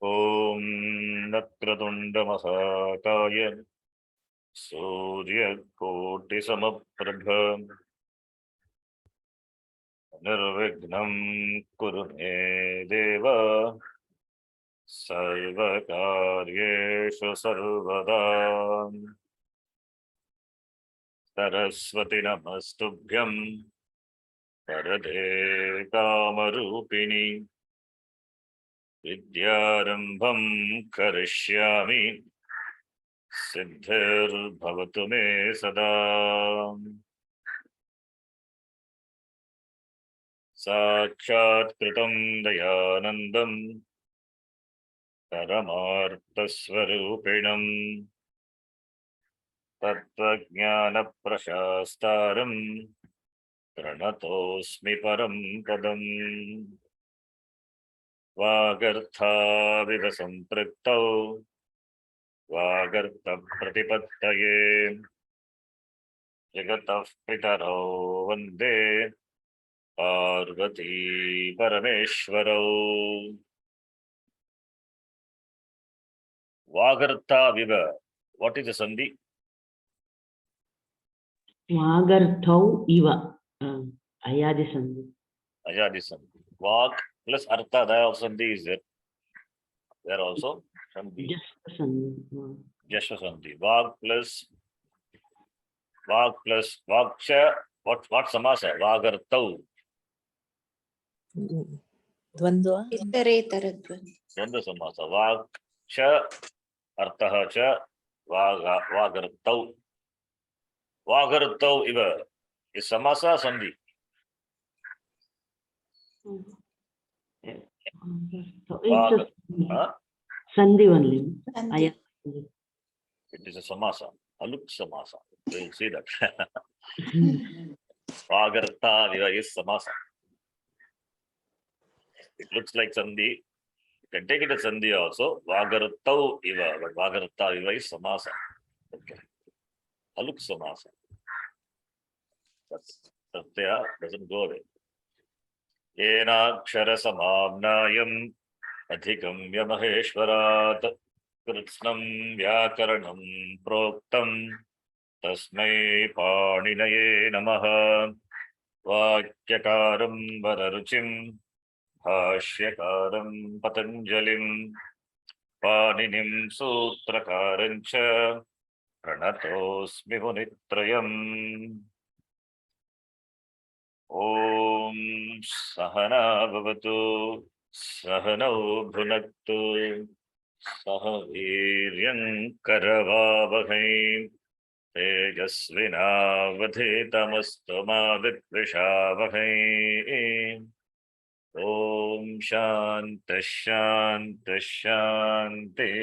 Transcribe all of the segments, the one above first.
Om Nakratundamahakaya Surya Koti Samaprabha Nirvignam Kurume Deva Sarvakaryeshu Sarvada Saraswati Namastubhyam Parade Kamarupini Vidyarambham Karishyami Siddhir me sada Sakshat Kritam Dayanandam Paramarthasvarupinam Tattvajnana Prashastaram Pranatosmi Param Padam Vagartha Vivasampriktau Vagartha Pratipattaye Jagatah Pitaro Vande Parvati Parameshwarau. Vagartha Viva. What is the Sandhi? Vagarthau Iva. Ayadi Sandhi. Ayadi Sandhi. Vag plus Artha, the Sandhi is there. There also Sandhi. Just Sandhi. Just Sandhi. Vag plus Vagsha. What samasa? Vagarthau. Dvandva. Dvandva samasa. Vagsha Artha cha Vagarthau. Vagarthau Iva. Is samasa Sandhi? It's Sandhi only. It is a samasa, aluk samasa. We will see that. Vagartha Viva is samasa. It looks like Sandhi. You can take it as Sandhi also. Vagarthau Iva, but Vagartha Viva is samasa. Okay. Aluk samasa. That's Satyā doesn't go away. Yena kshara samabnayam adhikamya maheshwarat kritsnam vyakaranam proktam tasmai paninaye namaha vakyakaram vararuchim bhashyakaram patanjalim paninim sutrakarancha pranatosmi munitrayam. Om Sahana Bhavatu Sahanau Bhunaktu Sahaviryam Karavavahai Tejasvinavadhitamastu Vidvishavahai. Om Shanta Shanta Shanti.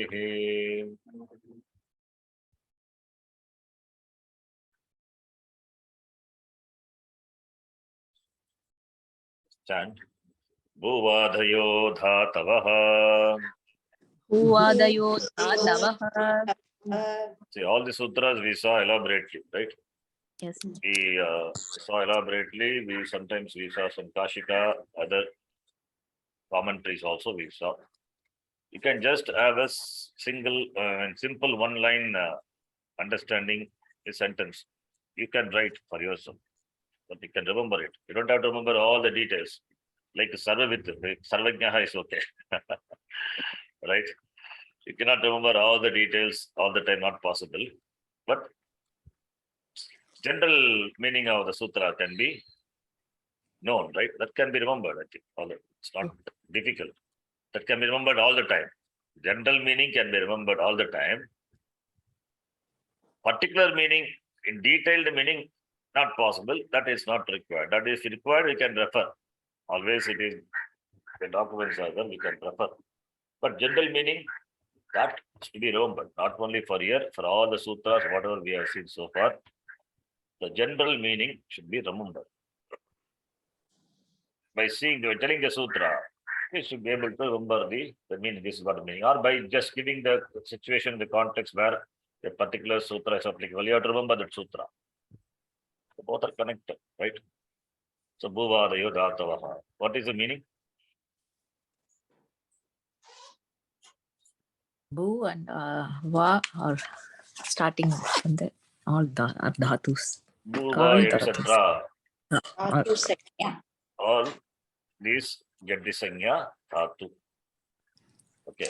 Chant. Bhuvadayo dhatavaha. Bhuvadayo dhatavaha. See, all the sutras we saw elaborately, right? Yes. We saw elaborately. Sometimes we saw some Kashika, other commentaries also we saw. You can just have a single and simple one-line understanding a sentence. You can write for yourself, but you can remember it. You don't have to remember all the details. Like Sarvajnaha is okay. Right? You cannot remember all the details all the time, not possible. But general meaning of the sutra can be known, right? That can be remembered, I think. It's not difficult. That can be remembered all the time. General meaning can be remembered all the time. Particular meaning, in detailed meaning, not possible. That is not required. That is required, we can refer. Always it is, the documents are there, we can refer. But general meaning, that should be remembered, not only for here, for all the sutras, whatever we have seen so far. The general meaning should be remembered. By telling the sutra, we should be able to remember the meaning, this is what the meaning. Or by just giving the situation, the context where a particular sutra is applicable, you have to remember that sutra. So both are connected, right? So, Bhuvadayo Dhatavaha. What is the meaning? Bu and Va are starting from the all are dhatus. Bhuva, Dhatus. etc. Dhatu Sanya. All these get the sanya dhatu. Okay.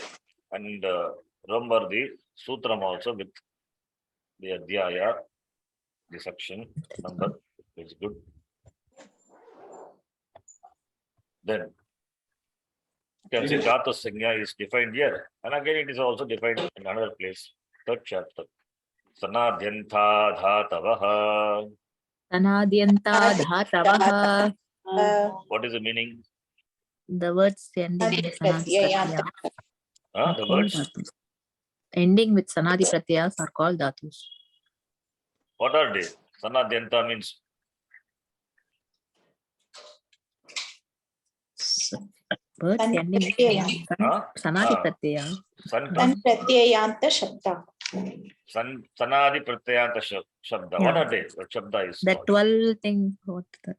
And remember the sutram also with the adhyaya, the section number is good. Then you can see dhatu sanya is defined here. And again, it is also defined in another place, third chapter. Sanadhyantha dhatavaha. Sanadyanta dhatavaha. What is the meaning? The words ending with Sanadi Pratyaya The are called words. dhatus. Ending with Sanadi Pratyayas are called dhatus. What are they? Sanadhyanta means Words ending with Sanadi Pratyaya. San Pratyayanta Shabda. Sanadi Pratyanta Shabda. What are they? What Shabda is? The called? 12 thing. What that?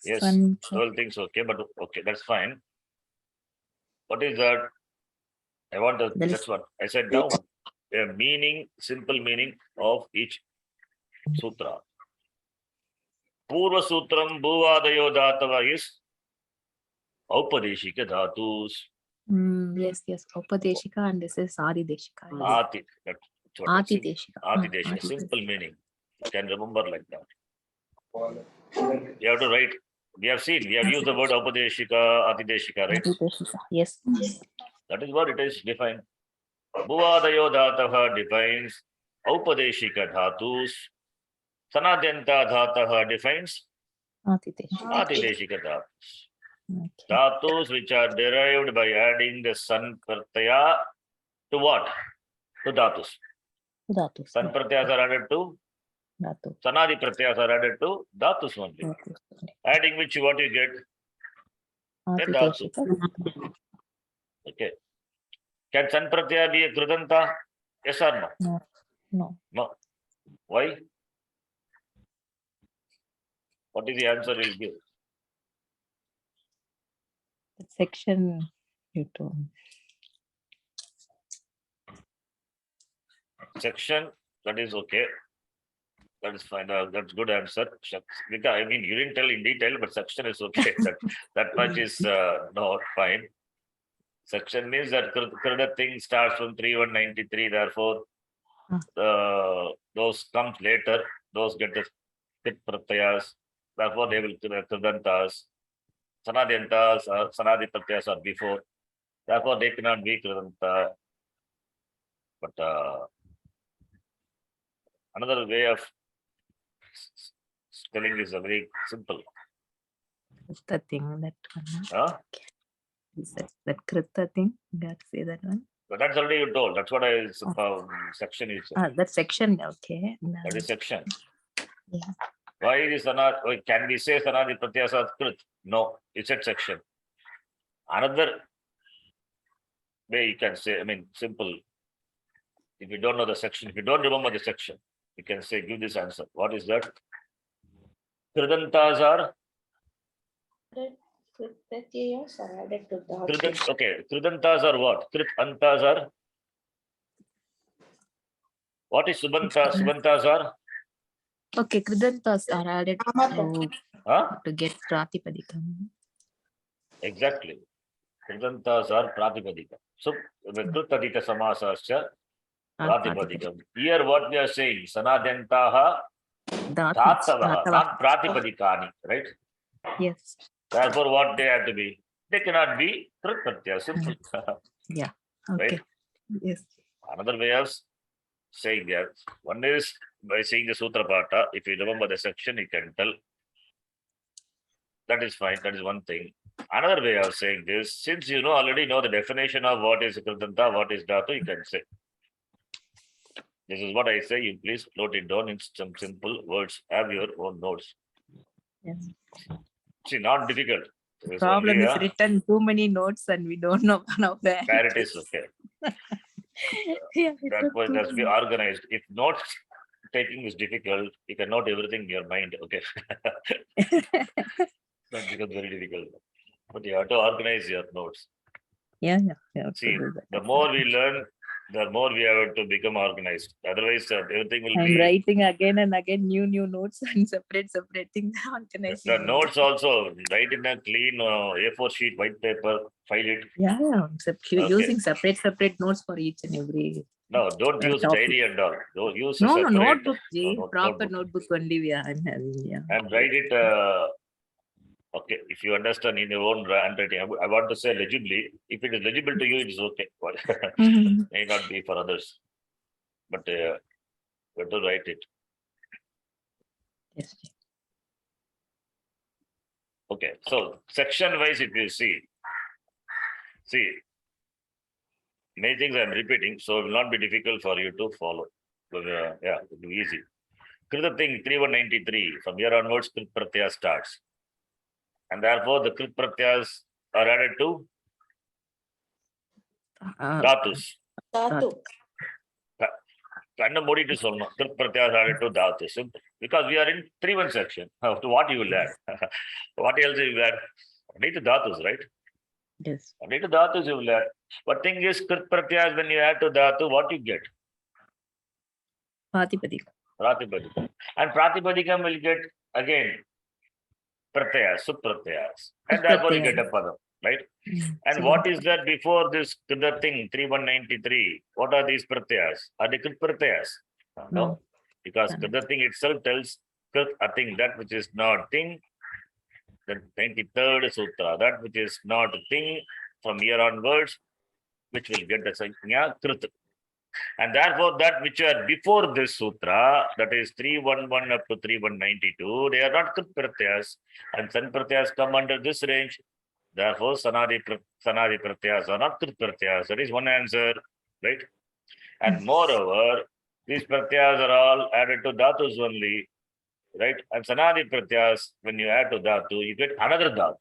Yes, Sun- 12 things, okay, but okay, that's fine. What is that? I want to, There is- that's what I said down. A meaning, simple meaning of each sutra. Purva Sutram Bhuvadayo Dhatava is Aupadeshika Dhatus. Yes. Upadeshika and this is Adi Deshika. Ati. That's what I Ati said. Deshika. Ati Deshika. Simple meaning. You can remember like that. You have to write. We have used the word Aupadeshika, Ati Deshika, right? Ati Deshika. Yes. That is what it is defined. Bhuvadayo Dhatava defines Aupadeshika Dhatus. Sanadhyanta Dhatava defines Ati Deshika. Atideshika Dhatus. Okay. Dhatus which are derived by adding the San Pratyaya to what? To Dhatus. Dhatus. San Pratyayas are added to Dhatu. Sanadi Pratyayas are added to Dhatus only. Dhatus. Adding which what you get? Ati Dhatu. Deshika. Okay. Can San Pratyaya be a Krudanta? Yes or no? No. No. Why? What is the answer you'll give? The section you told. Section, that is okay. That is fine. That's good answer. Because I mean, you didn't tell in detail, but section is okay. that much is no fine. Section means that Krida thing starts from 3193. Therefore, those comes later. Those get the Tit Pratyayas. Therefore, they will Kridantas. Sanadyantas or Sanadi Pratyayas are before. Therefore, they cannot be Kridanta. But another way of telling is a very simple. That's the thing, that one. Huh? That Krita thing. You have to say that one. But that's already you told. That's what I section is. That section, okay. That is section. Yeah. Why is Sanad? Can we say Sanadi Pratyasa Krit? No, it's a section. Another way you can say, I mean, simple. If you don't know the section, if you don't remember the section, you can say, give this answer. What is that? Kridantas are? Pratyayas are added to Dhatu. Okay, Kridantas are what? Kritantas are? What is Subanta? Subantas are? Okay, Kridantas are added to get Pratipadikam. Exactly. Kridantas are Pratipadika. So, Kritadika Samasascha Pratipadikam. Here what we are saying, Sanadyantaha Dhatavaha, not Pratipadikani, right? Yes. Therefore, what they have to be? They cannot be Krit Pratyaya. Simple. Yeah. Okay. Right? Yes. Another way of saying that, one is by saying the Sutra Pata. If you remember the section, you can tell. That is fine. That is one thing. Another way of saying this, since you already know the definition of what is Kridanta, what is Dhatu, you can say. This is what I say. You please note it down in some simple words. Have your own notes. Yes. See, not difficult. It's Problem only, is written too many notes and we don't know where. where it is, okay. Yeah, That way, that's be organized. If notes taking is difficult, you can note everything in your mind, okay. That becomes very difficult. But you have to organize your notes. Yeah. See, the more we learn, the more we have to become organized. Otherwise, everything will I'm be. writing again and again new notes and separate things, The organizing. notes also write in a clean A4 sheet, white paper, file it. Yeah, Okay. using separate notes for each and every. No, don't use topic. diary and all. Don't use a No, separate notebook, G. Proper notebook. notebook only we are having. Yeah. And write it. Okay, if you understand in your own handwriting, I want to say legibly. If it is legible to you, it is okay. But Mhm. may not be for others. But better write it. Yes. Okay, so section wise, if you see, many things I'm repeating, so it will not be difficult for you to follow. But, yeah, it will be easy. Krita thing 3193, from here onwards, Krit Pratyaya starts. And therefore, the Krit Pratyayas are added to Dhatus. Dhatu. Kind of modi to solve. Krit Pratyayas are added to Dhatus. Because we are in 3-1 section. To what you will add? What else you will add? Only to Dhatus, right? Yes. Only to Dhatus you will add. But thing is, Krit Pratyayas, when you add to Dhatu, what you get? Pratipadika. Pratipadikam. And Pratipadikam will get again Pratyayas, Supratyayas. And therefore you get a Padam, right? And what is that before this the thing 3193? What are these Pratyayas? Are they Krit Pratyayas? No. Because the thing itself tells Krit a thing, that which is not thing. The 93rd Sutra, that which is not thing from here onwards, which will get the Sanya Krit. And therefore, that which are before this sutra, that is 311 up to 3192, they are not Krit Pratyayas. And San Pratyayas come under this range. Therefore, Sanadi Pratyayas are not Krit Pratyayas. That is one answer, right? And moreover, these Pratyayas are all added to Dhatus only, right? And Sanadi Pratyayas, when you add to Dhatu, you get another Dhatu.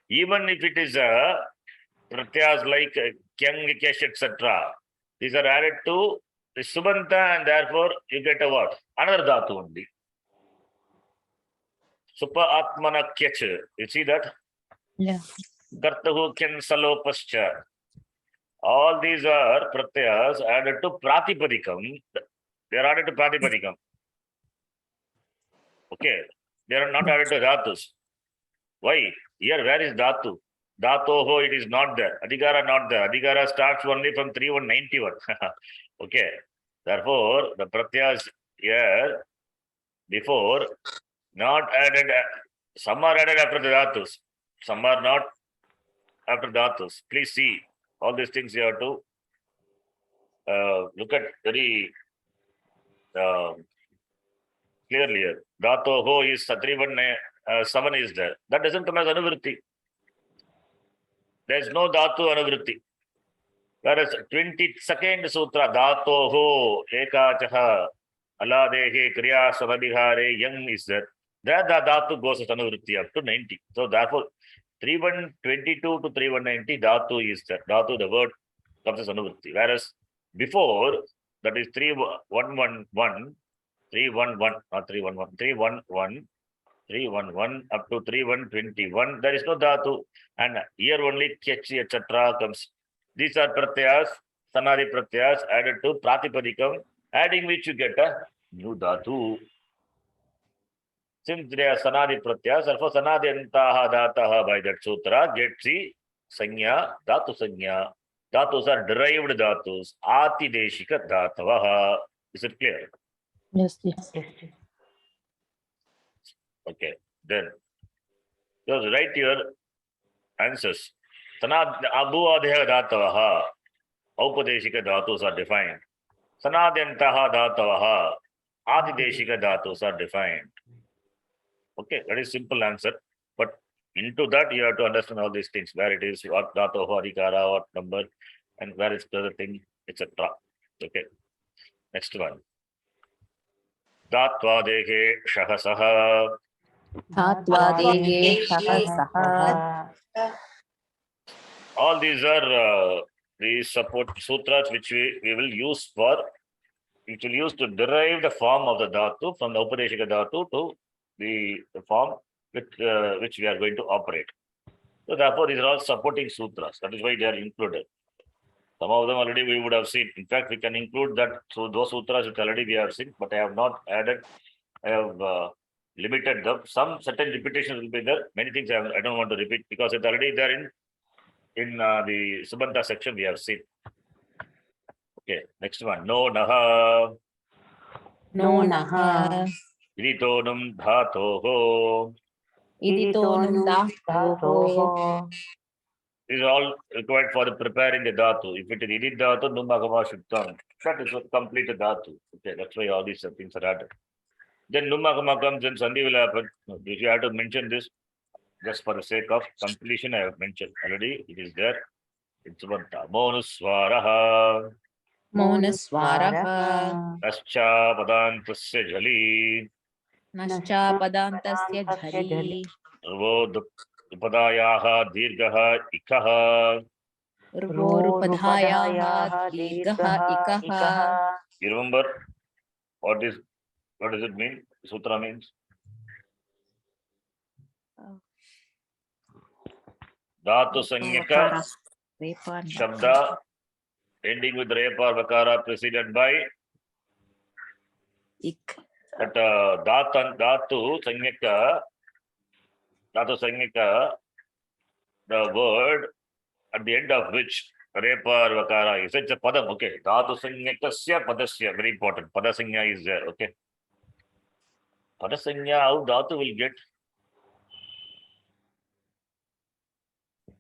Even if it is a Pratyayas like Kyang, Kesh, etc., these are added to the Subanta, and therefore you get a what? Another Dhatu only. Supa Atmana Kech. You see that? Yeah. Kartahu Kyan Salopascha. All these are Pratyayas added to Pratipadikam. They are added to Pratipadikam. Okay. They are not added to Dhatus. Why? Here, where is Dhatu? Dhatoho, it is not there. Adhikara not there. Adhikara starts only from 3191. Okay. Therefore, the Pratyayas here before not added. Some are added after the Dhatus. Some are not after Dhatus. Please see all these things you have to look at very clearly here. Dhatoho is 317 is there. That doesn't come as Anuvritti. There is no Dhatu Anuvritti. Whereas 22nd Sutra, Dhatoho, Ekachaha, Aladehe, Kriya, Savadihare, Yang is there. There the Dhatu goes as Anuvritti up to 90. So therefore, 3122 to 3190, Dhatu is there. Dhatu, the word comes as Anuvritti. Whereas before, that is 3111, 311, not 311, 311, 311 up to 3121, there is no Dhatu. And here only Kechi, etc. comes. These are Pratyayas, Sanadi Pratyayas added to Pratipadikam, adding which you get a new Dhatu. Since they are Sanadi Pratyayas, therefore Sanadi Antaha Dhataha by that sutra gets the Sanya, Dhatu Sanya. Dhatus are derived Dhatus, Ati Deshika Dhatavaha. Is it clear? Yes, yes. Okay, then just write your answers. Sanad Abu Adhya Dhatavaha, Aupadeshika Dhatus are defined. Sanadyantaha Dhatavaha, Adideshika Dhatus are defined. Okay, that is simple answer. But into that, you have to understand all these things, where it is, what Dhatoho, Adhikara, what number, and where is the other thing, etc. Okay, next one. Dhatvadehe Shahasaha. Dhatvadehe Sahasaha. All these are the support sutras which we will use for, which will use to derive the form of the dhatu from the Upadeshika dhatu to the form with which we are going to operate. So therefore, these are all supporting sutras. That is why they are included. Some of them already we would have seen. In fact, we can include that. So those sutras which already we have seen, but I have not added. I have limited them. Some certain repetitions will be there. Many things I don't want to repeat because it's already there in the Subanta section we have seen. Okay, next one. No naha. No naha. Iritonum dhatoho. Iditonum dhatoho. This is all required for the preparing the dhatu. If it is idit dhatu, numagama shuktam. That is a complete dhatu. Okay, that's why all these things are added. Then numagama comes and sandhi will happen. If you have to mention this, just for the sake of completion, I have mentioned already. It is there. It's Subanta. Monuswaraha. Monaswaraha. Nascha padantasya jali. Nascha padantasya jhali. Upadayaha dirgaha ikaha. Urvorupadayaha dirgaha ikaha. You remember what does it mean? Sutra means dhatu sanyaka shabda ending with repa or vakara preceded by Ik. that dhatu sanyaka, the word at the end of which repa or vakara is. It's a padam. Okay, dhatu sanyakasya padasya, very important. Padasanya is there. Okay, padasanya, how dhatu will get?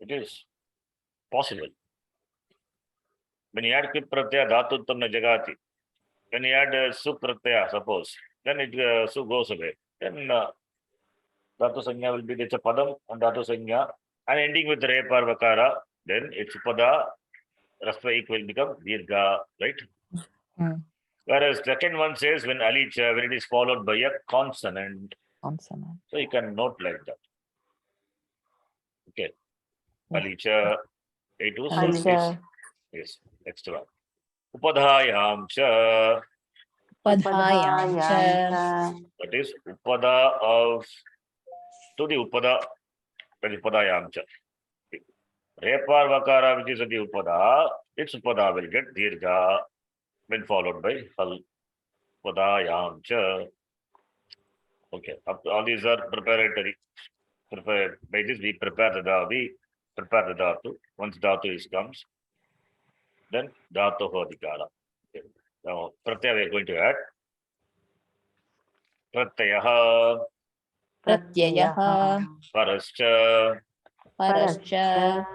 It is possible. When you add kip pratyaya, dhatu tamna jagati. When you add su pratyaya, suppose, then it su goes away. Then dhatu sanya will be, it's a padam and dhatu sanya, and ending with repa or vakara, then it's pada, rasvaik will become dirgha, right? Whereas second one says when alicha, when it is followed by a consonant. Consonant. So you can note like that. Okay. Alicha, it was Alicha. yes. Next one. Upadhayam cha. Upadhayam cha. That is upada of to the upada. That is upadhayam cha. Repar vakara, which is the upada, its upada will get dirgha when followed by hal. Upadhayam cha. Okay. All these are preparatory. By this we prepare the dhatu. Once dhatu comes, then dhatu hodikara. Okay. Now pratyaya we are going to add. Pratyaha. Pratyayaha. Parascha. Parascha.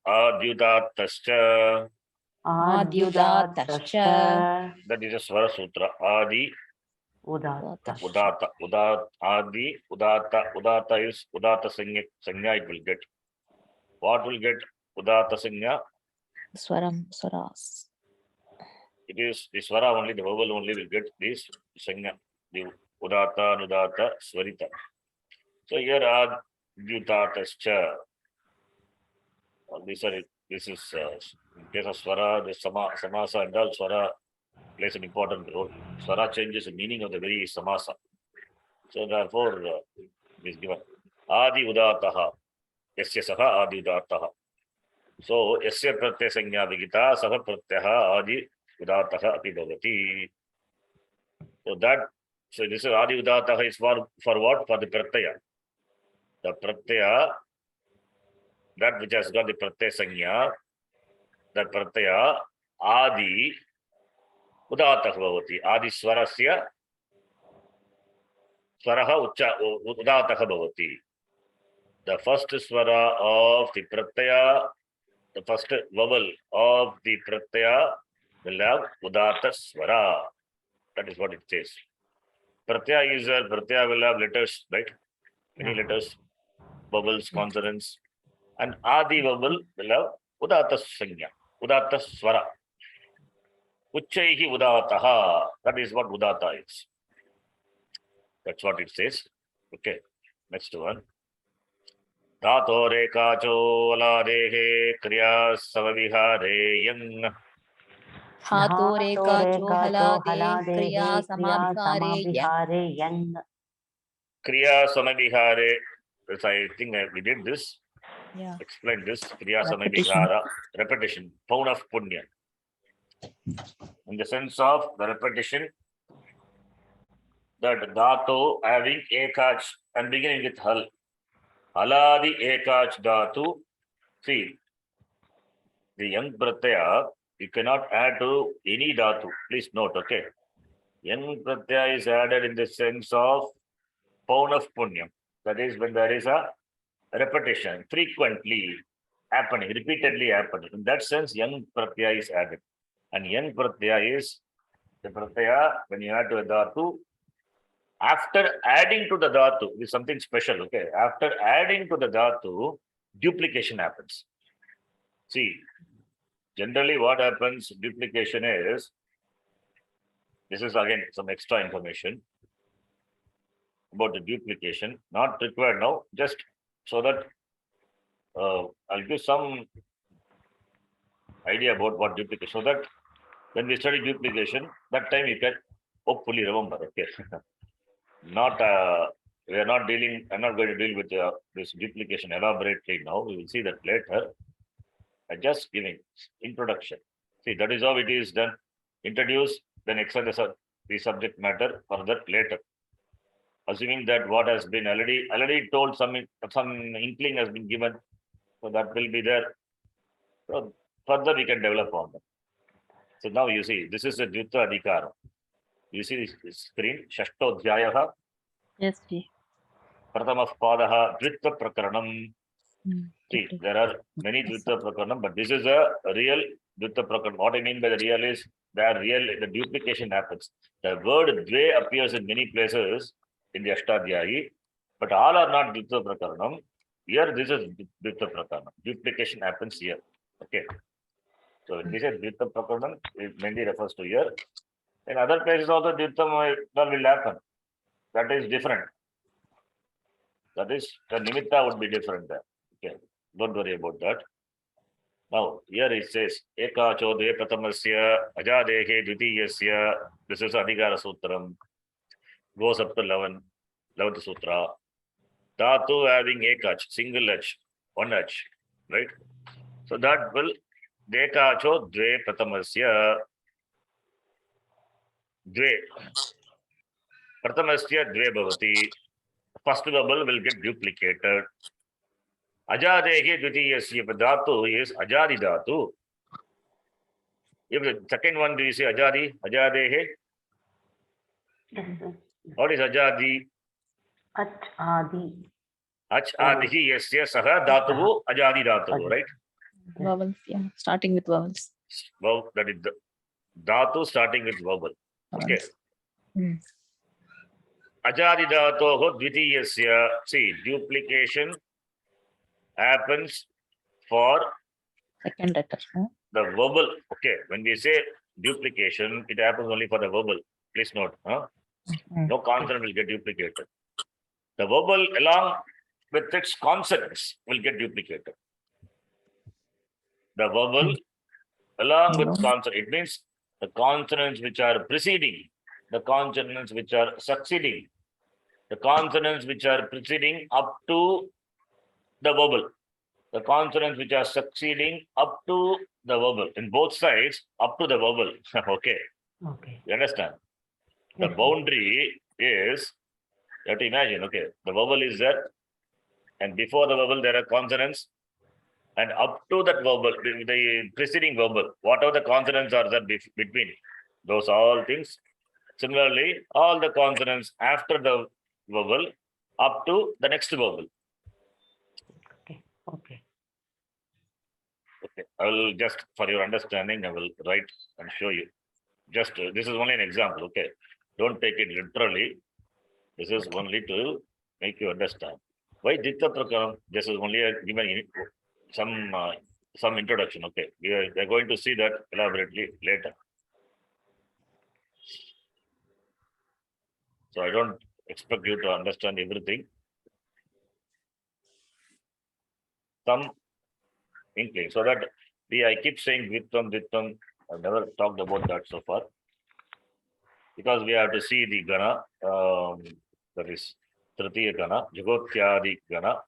Adyudatascha. Adyudatascha. That is a Swara Sutra. Adi. Udata. Adi. Udata is Udata Sanya it will get. What will get Udata Sanya? Swaras. It is the Swara only, the vowel only will get this Sanya. The Udata, Nudata, Swarita. So here Adyudatascha. This is in case of Swara, the Samasa and all Swara plays an important role. Swara changes the meaning of the very Samasa. So therefore, it is given. Adi Udataha. Yasya Saha Adi Udataha. So Yasya Pratyaya Sanya Vigita Saha Pratyaha Adi Udataha Api Bhavati. So this is Adi Udataha is for what? For the Pratyaya. The Pratyaya, that which has got the Pratyaya Sanya, that Pratyaya Adi Udatah Bhavati. Adi Swarasya Swaraha Udatah Bhavati. The first Swara of the Pratyaya, the first vowel of the Pratyaya will have Udata Swara. That is what it says. Pratyaya will have letters, right? Many letters, vowels, consonants. And Adi vowel will have Udata Sanya, Udata Swara. Uchaihi Udataha. That is what Udata is. That's what it says. Okay. Next one. Dhato rekacho aladehe kriya savavihare yang. Dhato rekacho halade kriya samabhare yang. Kriya samabhare. I think we did this. Yeah. Explain this. Kriya Samay Repetition. Vihara. Repetition. Pound of Punya. In the sense of the repetition, that dhatu having ekach and beginning with hal. Haladi ekach dhatu. See, the young pratyaya, you cannot add to any dhatu. Please note, okay. Young pratyaya is added in the sense of pound of punyam. That is when there is a repetition, frequently happening, repeatedly happening. In that sense, young pratyaya is added. And young pratyaya is the pratyaya when you add to a dhatu. After adding to the dhatu is something special, okay? After adding to the dhatu, duplication happens. See, generally what happens, duplication is, this is again some extra information about the duplication, not required now, just so that I'll give some idea about what duplication, so that when we study duplication, that time you can hopefully remember, okay? Not, we are not dealing, I'm not going to deal with this duplication elaborately now, we will see that later. I'm just giving introduction. See, that is how it is done. Introduce, then explain the subject matter further later. Assuming that what has been already told, some inkling has been given, so that will be there. So further we can develop on that. So now you see, this is a Dvita Adhikara. You see this screen, Ashtadhyayi, Yes, Ji. Prathama Padaha, Dvita Prakaranam. Mm. See, there are many Dvita Prakaranam, but this is a real Dvita Prakaranam. What I mean by the real is, the duplication happens. The word Dve appears in many places in the Ashtadhyayi, but all are not Dvita Prakaranam. Here, this is Dvita Prakaranam. Duplication happens here. Okay. So when we say Dvita Prakaranam, it mainly refers to here. In other places also, Dvita will happen. That is different. That is, the Nimitta would be different there. Okay. Don't worry about that. Now, here it says, Ekacho de Pratamasya, Ajadehe Dvitiyasya. This is Adhikara Sutram. Goes up to 11th Sutra. Dhatu having Ekach, single H, one H, right? So that will, Dekacho Dve Pratamasya, Dve. Pratamasya Dve Bhavati. First bubble will get duplicated. Ajadehe Dvitiyasya Dhatu is Ajadi Dhatu. If the second one, do you say Ajadi? Ajadehe? What is Ajadi? Ach adi. Ach adihi yasya saha dhatuhu ajadi dhatuhu, right? Vowels, yeah. Starting with vowels. Well, that is the dhatu starting with vowel. Okay. Mm. Ajadi dhatuhu dvitiyasya. See, duplication happens for Second letter. Huh? the vowel. Okay. When we say duplication, it happens only for the vowel. Please note. Mm. No consonant will get duplicated. The vowel along with its consonants will get duplicated. The vowel along with consonant, it means the consonants which are preceding, the consonants which are succeeding, the consonants which are preceding up to the vowel, the consonants which are succeeding up to the vowel, in both sides up to the vowel. Okay. Okay. You understand? The Yes. boundary is, you have to imagine, okay, the vowel is there, and before the vowel there are consonants, and up to that vowel, the preceding vowel, whatever the consonants are there between, those all things. Similarly, all the consonants after the vowel up to the next vowel. Okay. Okay. Okay, I will just, for your understanding, I will write and show you. Just this is only an example. Okay, don't take it literally. This is only to make you understand. Why Dikta Prakaram? This is only given some introduction. Okay, we are going to see that elaborately later. So I don't expect you to understand everything. Some inkling, so that I keep saying Vittam. I've never talked about that so far, because we have to see the Gana, that is Tritiya Gana, Jagotyadi Gana.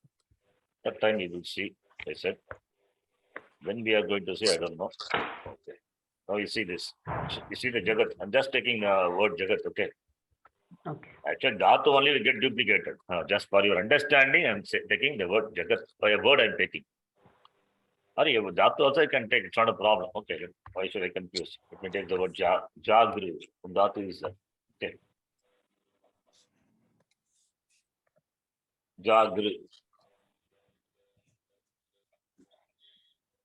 That time you will see. I said. When we are going to say, I don't know. Okay. Now you see this. You see the Jagat. I'm just taking the word Jagat, okay? Okay. Actually, Dhatu only will get duplicated. Just for your understanding, I'm taking the word Jagat. By a word I'm taking. Or Dhatu also I can take. It's not a problem. Okay. Why should I confuse? Let me take the word Jagru. Dhatu is that. Okay. Jagru.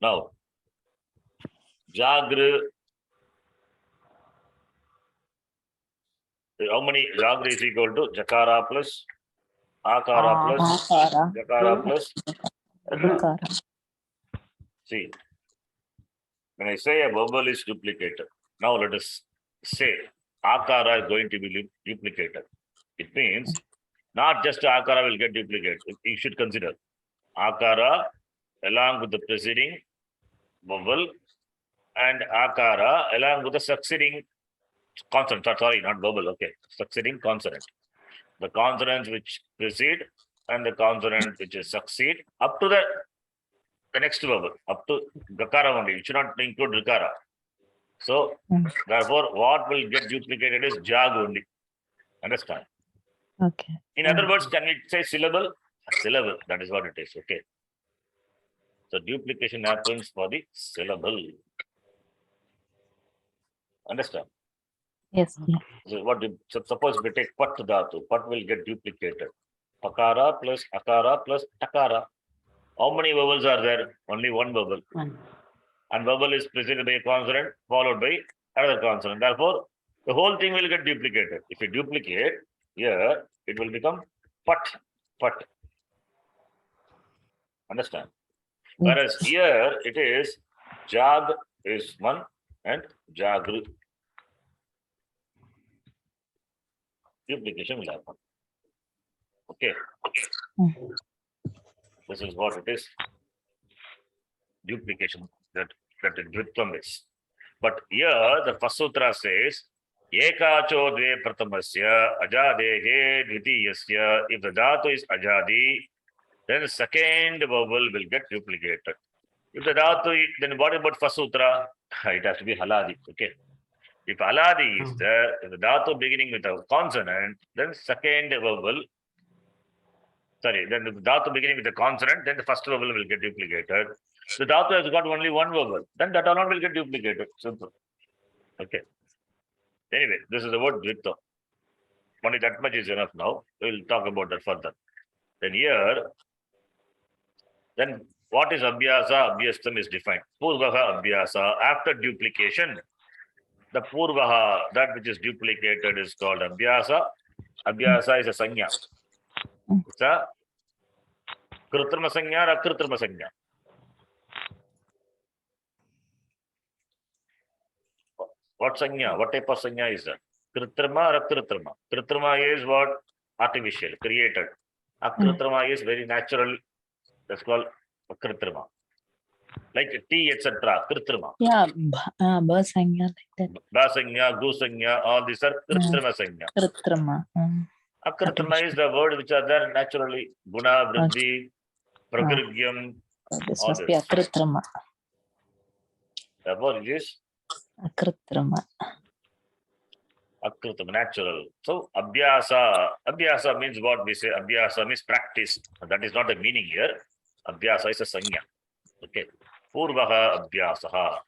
Now, Jagru. How many Jagru is equal to Jakara plus Akara plus Akara. Jakara plus. Akara. See, when I say a vowel is duplicated, now let us say Akara is going to be duplicated. It means not just Akara will get duplicated. You should consider Akara along with the preceding vowel and Akara along with the succeeding consonant. Sorry, not vowel. Okay, succeeding consonant. The consonants which precede and the consonant which is succeed up to the next vowel, up to Gakara only. You should not include Rikara. So, therefore, what will get duplicated is Jag only. Understand? Okay. In other words, can we say syllable? A syllable. That is what it is. Okay. So, duplication happens for the syllable. Understand? Yes. So, so suppose we take Pat Dhatu. Pat will get duplicated. Pakara plus Akara plus Takara. How many vowels are there? Only one vowel. One. And vowel is preceded by a consonant followed by another consonant. Therefore, the whole thing will get duplicated. If you duplicate here, it will become Pat. Understand? Whereas here it is Jag is one and Jagru. Duplication will happen. Okay. This is what it is. Duplication that Dvitvam is. But here the first sutra says Ekacho dve pratamasya ajadehe dvitiyasya. If the dhatu is ajadi, then the second vowel will get duplicated. If the dhatu, then what about first sutra? It has to be haladi. Okay. If haladi is there, if the dhatu beginning with a consonant, then second vowel. Then the dhatu beginning with a consonant, then the first vowel will get duplicated. The dhatu has got only one vowel, then that alone will get duplicated. Simple. Okay. Anyway, this is the word dvitva. Only that much is enough now. We will talk about that further. Then here, then what is abhyasa? Abhyastam is defined. Purvaha abhyasa. After duplication, the purvaha, that which is duplicated, is called abhyasa. Abhyasa is a sanya. It's a kritrima sanya or akritrima sanya. What sanya? What type of sanya is that? Kritrima or akritrima? Kritrima is what? Artificial, created. Akritrima is very natural. That's called akritrima. Like tea, etc. Kritrima. Yeah, ba sanya like that. Ba sanya, gu sanya, all these are kritrima sanya. Kritrima. Akritrima is the word which are there naturally. Guna, vriddhi, prakrityam. This all must be this. akritrima. Therefore, it is Akritrima. akritrima, natural. So, abhyasa. Abhyasa means what we say. Abhyasa means practice. That is not the meaning here. Abhyasa is a sanya. Okay. Purvaha abhyasaha.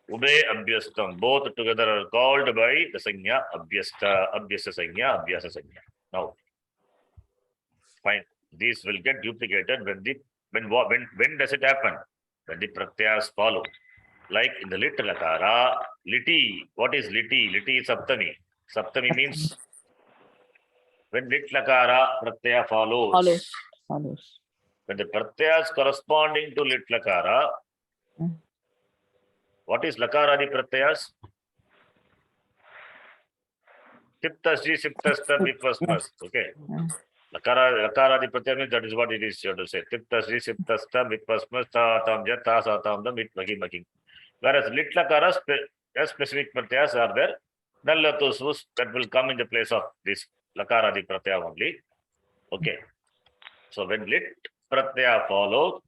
Ube abhyastam. Both together are called by the sanya abhyasta, abhyasa sanya, abhyasa sanya. Now, fine. These will get duplicated when does it happen? When the pratyas follow. Like in the lit lakara, liti. What is liti? Liti is saptami. Saptami means when lit lakara pratyaya follows. Follows. When the pratyas corresponding to lit lakara, what is lakara the pratyas? Tiptasji, siptastam, vipasmas. Okay. Lakara the pratyas means that is what it is. You have to say. Tiptasji, siptastam, vipasmas, tam, jata, satam, dam, maki, maki. Whereas lit lakara, specific pratyas are there. Nallatus, that will come in the place of this lakara the pratyaya only. Okay. So when lit pratyaya follows,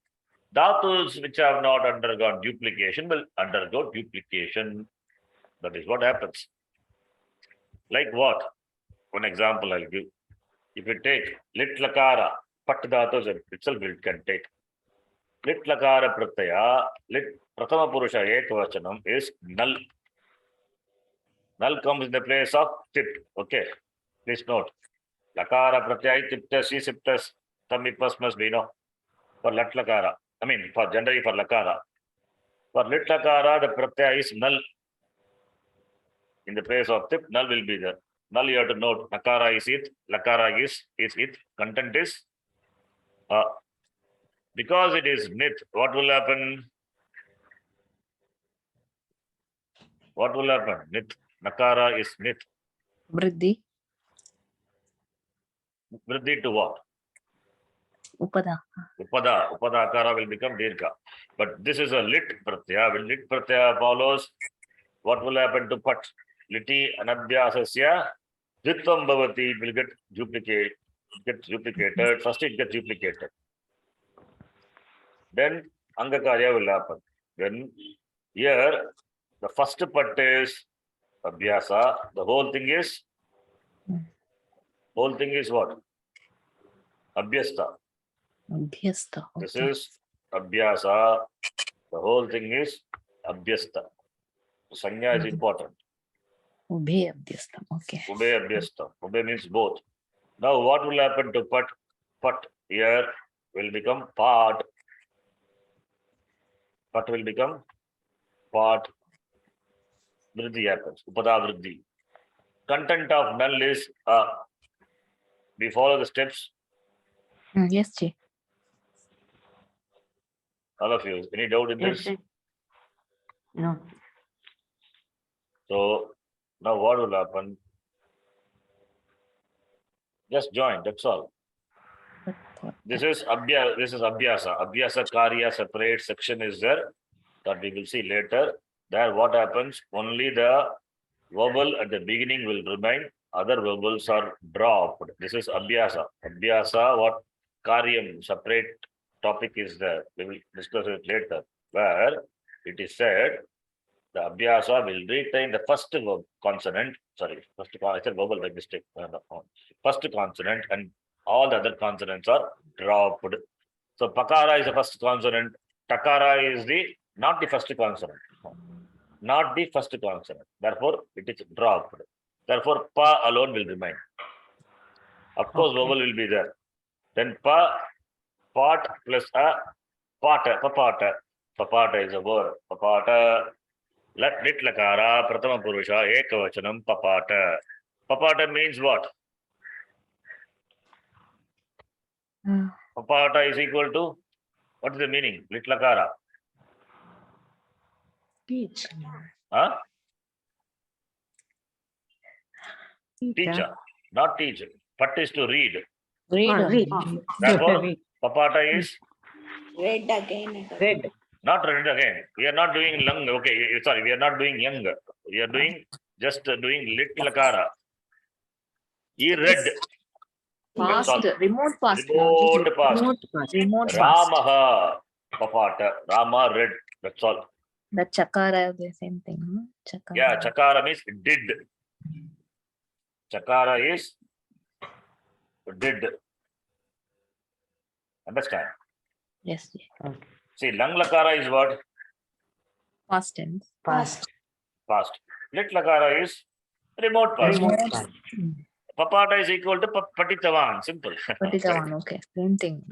Dhatus which have not undergone duplication will undergo duplication. That is what happens. Like what? One example I'll give. If you take lit lakara, pat dhatus itself it can take. Lit lakara pratyaya, lit prathama purusha ekvachanam is null. Null comes in the place of tip. Okay. Please note. Lakara pratyaya tiptas is siptas. Some ippas must be no. For lat lakara. I mean for generally for lakara. For lit lakara, the pratyaya is null. In the place of tip, null will be there. Null you have to note. Nakara is it. Lakara is it. Content is because it is nit. What will happen? What will happen? Nit. Nakara is nit. Vriddhi. Vriddhi to what? Upada. Upada. Upada akara will become dirgha. But this is a lit pratyaya. When lit pratyaya follows, what will happen to pat? Liti anabhyasasya dhitvam bhavati will get duplicated. First it gets duplicated. Then angakarya will happen. Then here the first part is abhyasa. The whole thing is what? Abhyasta. Abhyasta. This Okay. is abhyasa. The whole thing is abhyasta. Sanya is important. Ubhe abhyasta. Okay. Ube abhyasta. Ube means both. Now what will happen to pat? Pat here will become part. Pat will become part. Vriddhi happens. Upada vriddhi. Content of null is we follow the steps. Yes, Ji. All of you. Any doubt in Yes, this? yes. No. So now what will happen? Just join. That's all. This is abhyasa. Abhyasa karya separate section is there that we will see later. There what happens? Only the vowel at the beginning will remain. Other vowels are dropped. This is abhyasa. Abhyasa, what karyam, separate topic is there. We will discuss it later. Where it is said the abhyasa will retain the first consonant. Sorry, I said vowel by mistake. First consonant and all the other consonants are dropped. So pakara is the first consonant. Takara is not the first consonant. Not the first consonant. Therefore, it is dropped. Therefore, pa alone will remain. Of course, Okay. vowel will be there. Then pa, part plus a, pata, papata. Papata is a word. Papata. Lit lakara, prathama purusha, ekavachanam, papata. Papata means what? Papata is equal to, what is the meaning? Lit lakara. Teach. Huh? Teacher, not teacher. Pat is to read. Read Read. only. Therefore, Read. papata is Read again and again. Red. not read again. We are not doing lung. Okay, sorry, we are not doing young. We are doing just doing lit lakara. He read. That's Past. all. Remote past. Remote past. Remote past. Remote past. Ramaha, papata. Rama read. That's all. The chakara, the same thing. Chakara. Yeah, chakara means did. Chakara is did. Understand? Yes, Ji. Okay. See, lung lakara is what? Past tense. Past. Past. Lit lakara is remote past. Remote past. Papata is equal to patitavan. Simple. Patitavan. Okay. Same thing.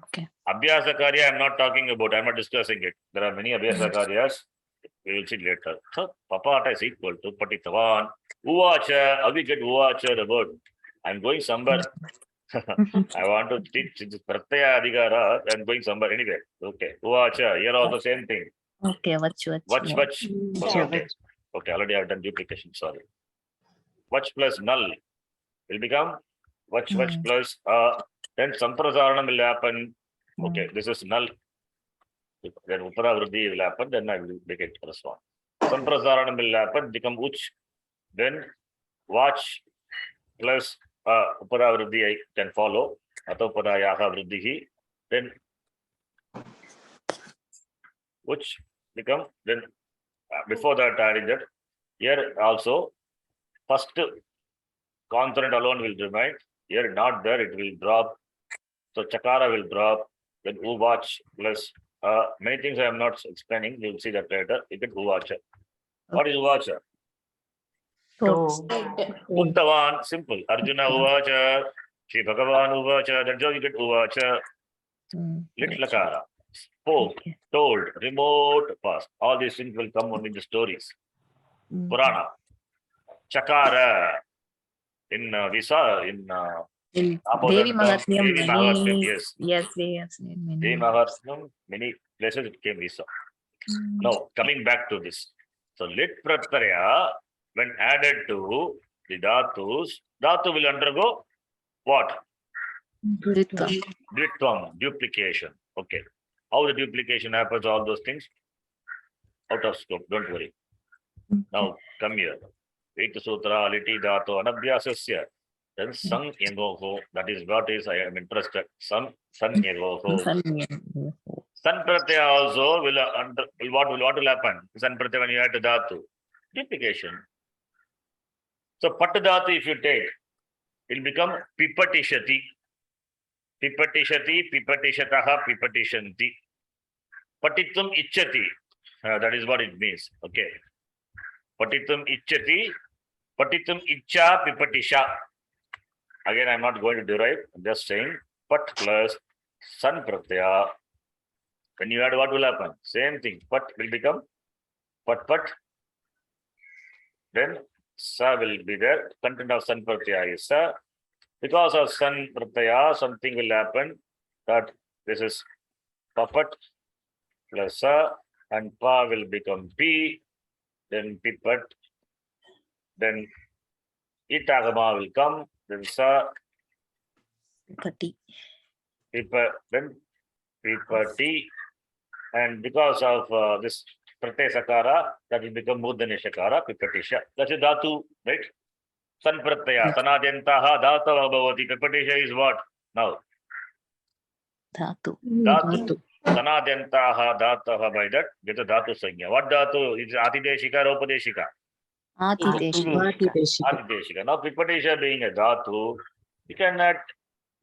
Okay. Abhyasa karya, I'm not talking about, I'm not discussing it. There are many abhyasa karyas. We will see later. So, papata is equal to patitavan. Uvacha, we get uvacha, the word. I'm going somewhere. I want to teach this pratyaya adhikara. I'm going somewhere anyway. Okay. Uvacha, here also same thing. Okay. Vach. Vach. Okay. Okay, already I've done duplication, sorry. Vach plus null will become vach plus then samprasaranam will happen. Okay, this is null. Then upada vriddhi will happen, then I will make it correspond. Samprasaranam will happen, become uch. Then vach plus upada vriddhi I can follow. Atho pada yaha vriddhi. Then which become then before that adding that. Here also first consonant alone will remain. Here not there, it will drop. So chakara will drop. Then uvach plus many things I am not explaining. You will see that later. You get uvacha. What is uvacha? So, Red. Uttavan, simple. Arjuna uvacha. Shri Bhagavan uvacha. That's how you get uvacha. Lit lakara. Spoke, Okay. told, remote, past. All these things will come only in the stories. Purana. Chakara. In we saw in In about Devi that come Mahatmyam, Devi Mahatmyam, many, yes. yes, we have seen Devi many. Mahatmyam, many places it came, we saw. Now, coming back to this. So, lit pratyaya, when added to the dhatus, dhatu will undergo what? Dvitvam. Dvitvam, duplication. Okay. How the duplication happens, all those things, out of scope, don't worry. Now, come here. Veta Sutra, Liti Dhatu, Anabhyasasya. Then Sang Yegoho, that is what is I am interested. San Yegoho. San Pratyaya also will what will happen? San Pratyaya when you add to Dhatu. Duplication. So Pat Dhatu if you take, it will become Pipatishati. Pipatishati, Pipatishataha, Pipatishanti. Patitum Ichati. That is what it means. Okay. Patitum Ichati, Patitum Icha, Pipatisha. Again, I am not going to derive. I'm just saying Pat plus San Pratyaya. When you add, what will happen? Same thing. Pat will become Pat. Then Sa will be there. Content of San Pratyaya is Sa. Because of San Pratyaya, something will happen that this is Papat plus Sa and Pa will become P. Then Pipat. Then Itagama will come. Then Sa. Pati. Pipa. Then Pipati. And because of this Pratyaya Sakara, that will become Mudane Shakara, Pipatisha. That's a Dhatu, right? San Pratyaya, Sanadyantaha, Dhatava Bhavati. Pipatisha is what? Now, Dhatu. Dhatu. Sanadyantaha, Dhatava, by that, get a Dhatu Sanya. What Dhatu? Is Atideshika or Upadeshika? Atideshika. Atideshika. Now, Pipatisha being a Dhatu, you can add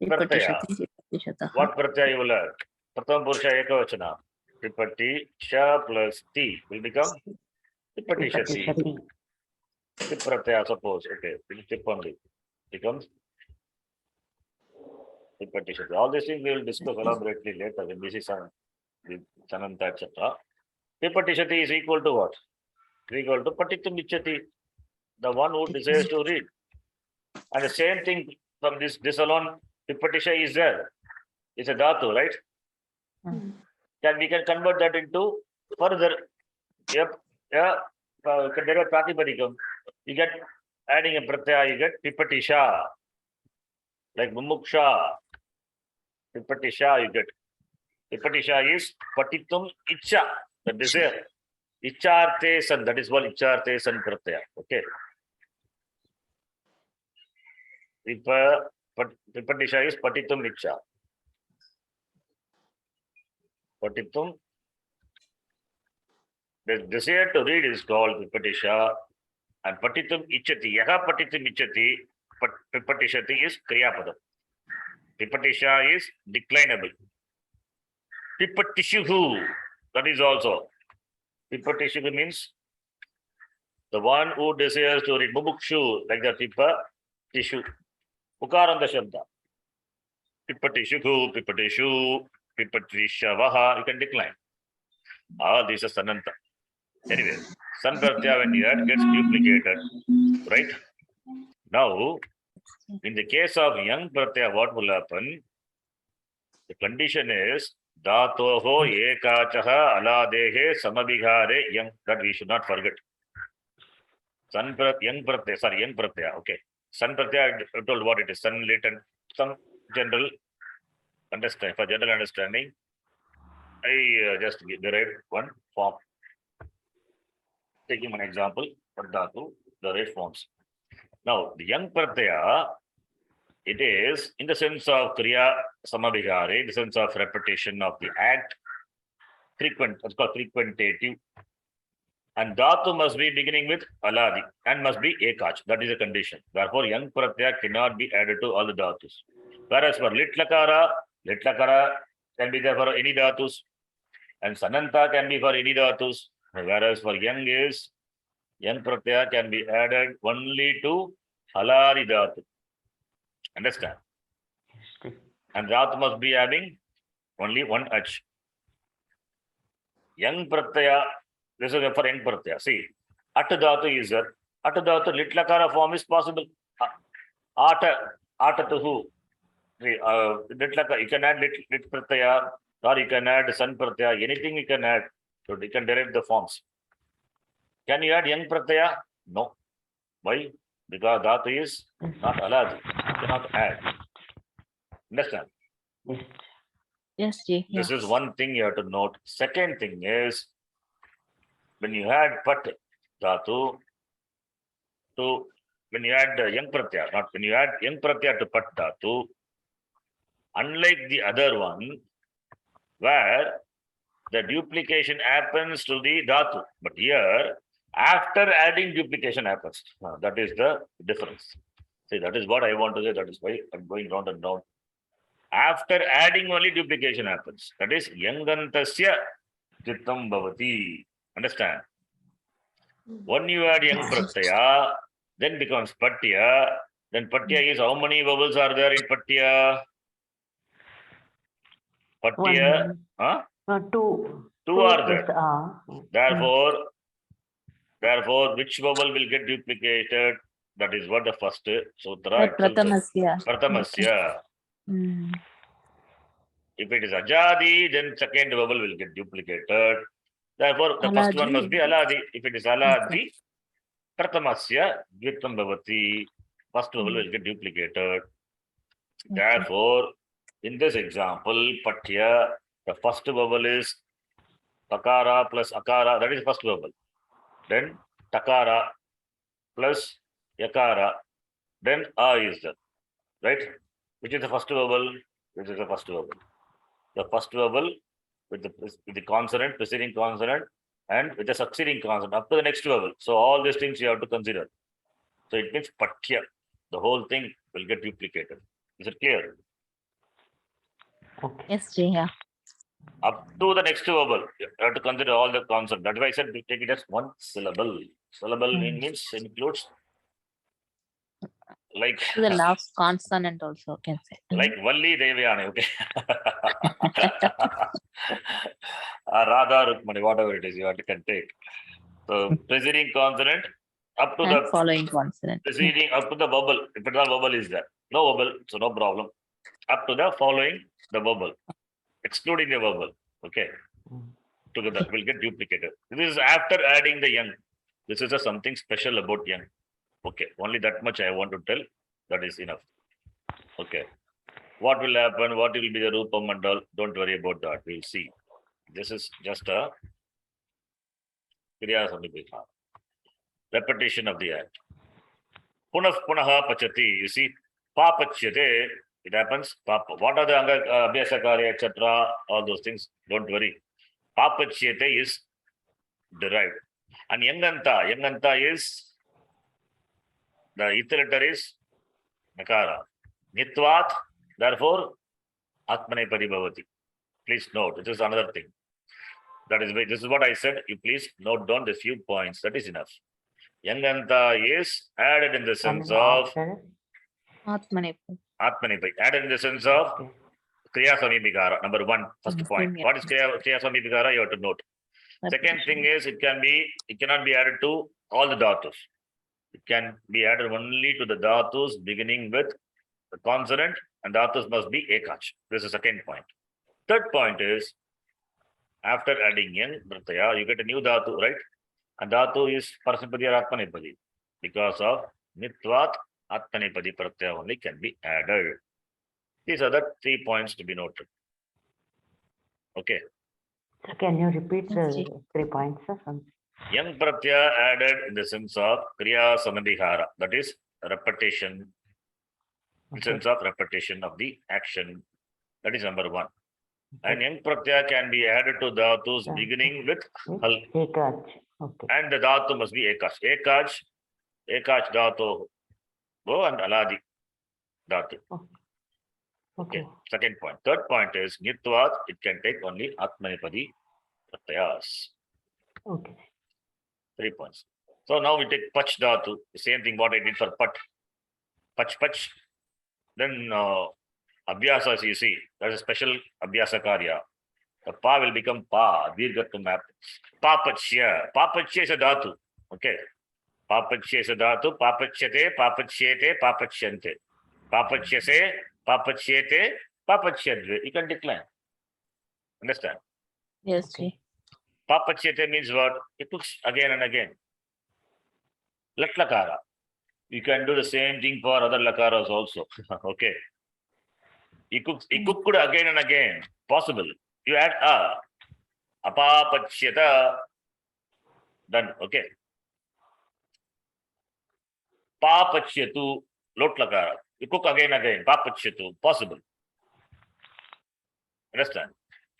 Pratyaya. Pipatishati. Pipatishataha. What Pratyaya you will add? Pratham Purusha Ekavachana. Pipati, Sha plus T will become Pipatishati. Tip pratyaya, suppose. Okay, will tip only. Becomes Pipatishati. All these things we will discuss elaborately later when this is with Sananta, etc. Pipatishati is equal to what? Is equal to Patitum Ichati, the one who desires to read. And the same thing from this alone, Pipatisha is there. It's a dhatu, right? We can convert that into further. Yep. Yeah. Pratipadikam. You get adding a pratyaya, you get Pipatisha. Like Mumuksha. Pipatisha, you get. Pipatisha is Patitum Icha, the desire. Icharte san, that is what Icharte san pratyaya. Okay. Pipatisha is Patitum Icha. Patitum. The desire to read is called Pipatisha. And Patitum Ichati. Yaha Patitum Ichati. Pipatishati is Kriyapadam. Pipatisha is declinable. Pipatishuhu. That is also. Pipatishuhu means the one who desires to read. Mumukshu, like the Pipa Tishu. Ukaranda Shabda. Pipatishuhu, Pipatishu, Pipatishavaha. You can decline. This is Sananta. Anyway, San Pratyaya when you add gets duplicated. Right? Now, in the case of young Pratyaya, what will happen? The condition is Dhatoho Ekachaha Aladehe Samabhigare Young. That we should not forget. Young Pratyaya. Okay. San Pratyaya, I told what it is. Sun latent. Some general understanding. For general understanding, I just derived one form. Taking an example, Dhatu, the right forms. Now, the young Pratyaya, it is in the sense of Kriya Samabhigare, in the sense of repetition of the act, frequent, that's called frequentative. And dhatu must be beginning with aladi and must be ekach. That is a condition. Therefore, yang pratyaya cannot be added to all the dhatus. Whereas for litlakara can be there for any dhatus, and sananta can be for any dhatus. Whereas for yang pratyaya can be added only to halari dhatu. Understand? And dhatu must be having only one h. Yang pratyaya, this is for yang pratyaya. See, at dhatu is there. At dhatu, litlakara form is possible. Ata to who? You can add lit pratyaya, or you can add san pratyaya, anything you can add. So you can derive the forms. Can you add yang pratyaya? No. Why? Because dhatu is not aladi. You cannot add. Understand? Yes, Ji. Yeah. This is one thing you have to note. Second thing is, when you add pat dhatu to, when you add yang pratyaya, not when you add yang pratyaya to pat dhatu, unlike the other one, where the duplication happens to the dhatu, but here, after adding duplication happens. That is the difference. See, that is what I want to say. That is why I'm going round and round. After adding only duplication happens. That is yangantasya chittam bhavati. Understand? When you add yang pratyaya, then becomes patya. Then patya is, how many vowels are there in patya? Patya, Two. two are there. Therefore, which vowel will get duplicated? That is what the first sutra. Pratamasya. Pratamasya. Mm. If it is ajadi, then second vowel will get duplicated. Therefore, the first one Aladi. must be aladi. If it is aladi, pratamasya dvitam bhavati. First vowel will get duplicated. Therefore, in this example, patya, the first vowel is takara plus akara. That is the first vowel. Then takara plus yakara. Then a is there. Right? Which is the first vowel? This is the first vowel. The first vowel with the consonant, preceding consonant, and with the succeeding consonant up to the next vowel. So all these things you have to consider. So it means patya. The whole thing will get duplicated. Is it clear? Okay. Yes, Ji. Yeah. Up to the next vowel, you have to consider all the consonant. That's why I said we take it as one syllable. Syllable means includes like The last consonant also can say. like Valli Devayani, okay? Radha Rukmani, whatever it is, you have to can take. So preceding consonant up to And the following consonant. preceding up to the vowel. If it's not vowel is there, no vowel, so no problem. Up to the following the vowel, excluding the vowel. Okay, together will get duplicated. This is after adding the yang. This is something special about yang. Okay, only that much I want to tell. That is enough. Okay. What will happen? What will be the Rupam and all? Don't worry about that. We'll see. This is just a repetition of the act. Punah punaha pachati. You see, papachyate, it happens. Papa. What are the abhyasakari, etc.? All those things. Don't worry. Papachyate is derived. And yanganta is the ether letter is nakara. Nitvat, therefore, atmanepadi bhavati. Please note, this is another thing. That is why this is what I said. You please note down the few points. That is enough. Yanganta is added in the sense of Atmanepadi. atmanepadi. Added in the sense of kriya samibhikara. Number one, first point. What is kriya samibhikara? You have to note. Second thing is it cannot be added to all the dhatus. It can be added only to the dhatus beginning with the consonant, and dhatus must be ekach. This is the second point. Third point is after adding yang pratyaya, you get a new dhatu, right? And dhatu is parasipadi or atmanepadi. Because of nitvat, atmanepadi pratyaya only can be added. These are the 3 points to be noted. Okay. So can you repeat Yes, the Ji. 3 points? Yang pratyaya added in the sense of kriya samadhihara, that is repetition, in sense of repetition of the action. That is number one. And yang pratyaya can be added to dhatus Yeah. beginning with hal. Ekach. Okay. And the dhatu must be ekach. Ekach dhatu. Go and aladi dhatu. Okay. Second point. Third point is nitvat. It can take only atmanipadi pratyayas. Okay. 3 points. So now we take pach dhatu. The same thing what I did for pat. Pach. Then abhyasas you see. There's a special abhyasa karya. The pa will become pa. Dirghatvam happens. Papachya is a dhatu. Okay. Papachya is a dhatu. Papachyate, papachyete, papachyante. Papachyase, papachyete, papachyadve. You can decline. Understand? Yes, Okay. Ji. Papachyate means what? It looks again and again. Lat lakara. You can do the same thing for other lakaras also. Okay. You cook again and again. Possible. You add a. Apapachyata. Done. Okay. Papachyatu. Lot lakara. You cook again and again. Papachyatu. Possible. Understand?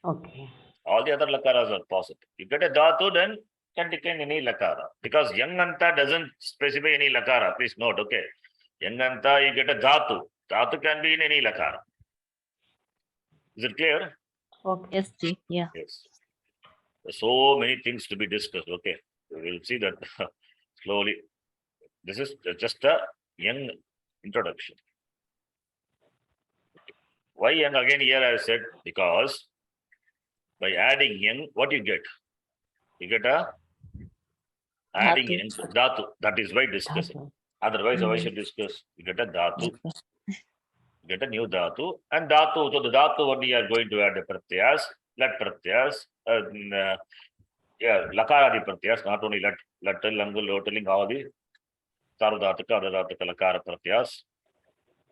Okay. All the other lakaras are possible. You get a dhatu, then can decline any lakara. Because yanganta doesn't specify any lakara. Please note, okay. Yanganta, you get a dhatu. Dhatu can be in any lakara. Is it clear? Okay. Yes, Ji. Yeah. Yes. There's so many things to be discussed. Okay. We will see that slowly. This is just a young introduction. Why young again here I said? Because by adding young, what you get? You get a adding Dhatu. young dhatu. That is why discuss. Dhatu. Otherwise, why should discuss? You get a dhatu. You get a new dhatu. And dhatu, so the dhatu only you are going to add the pratyas, lat pratyas, lakaradi pratyas, not only lat, langu, loteling, all the sarvadhataka, adadhataka, lakara pratyas.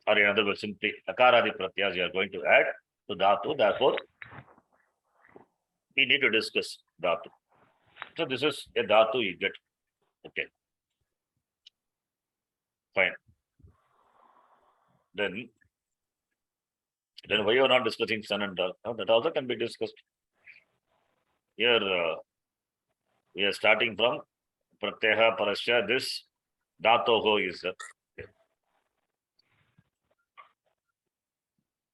Or in other words, simply lakaradi pratyas you are going to add to dhatu. Therefore, we need to discuss dhatu. So this is a dhatu you get. Okay. Fine. Then why you are not discussing sun and dal? No, that also can be discussed. Here we are starting from pratyaha parasya. This dhatoho is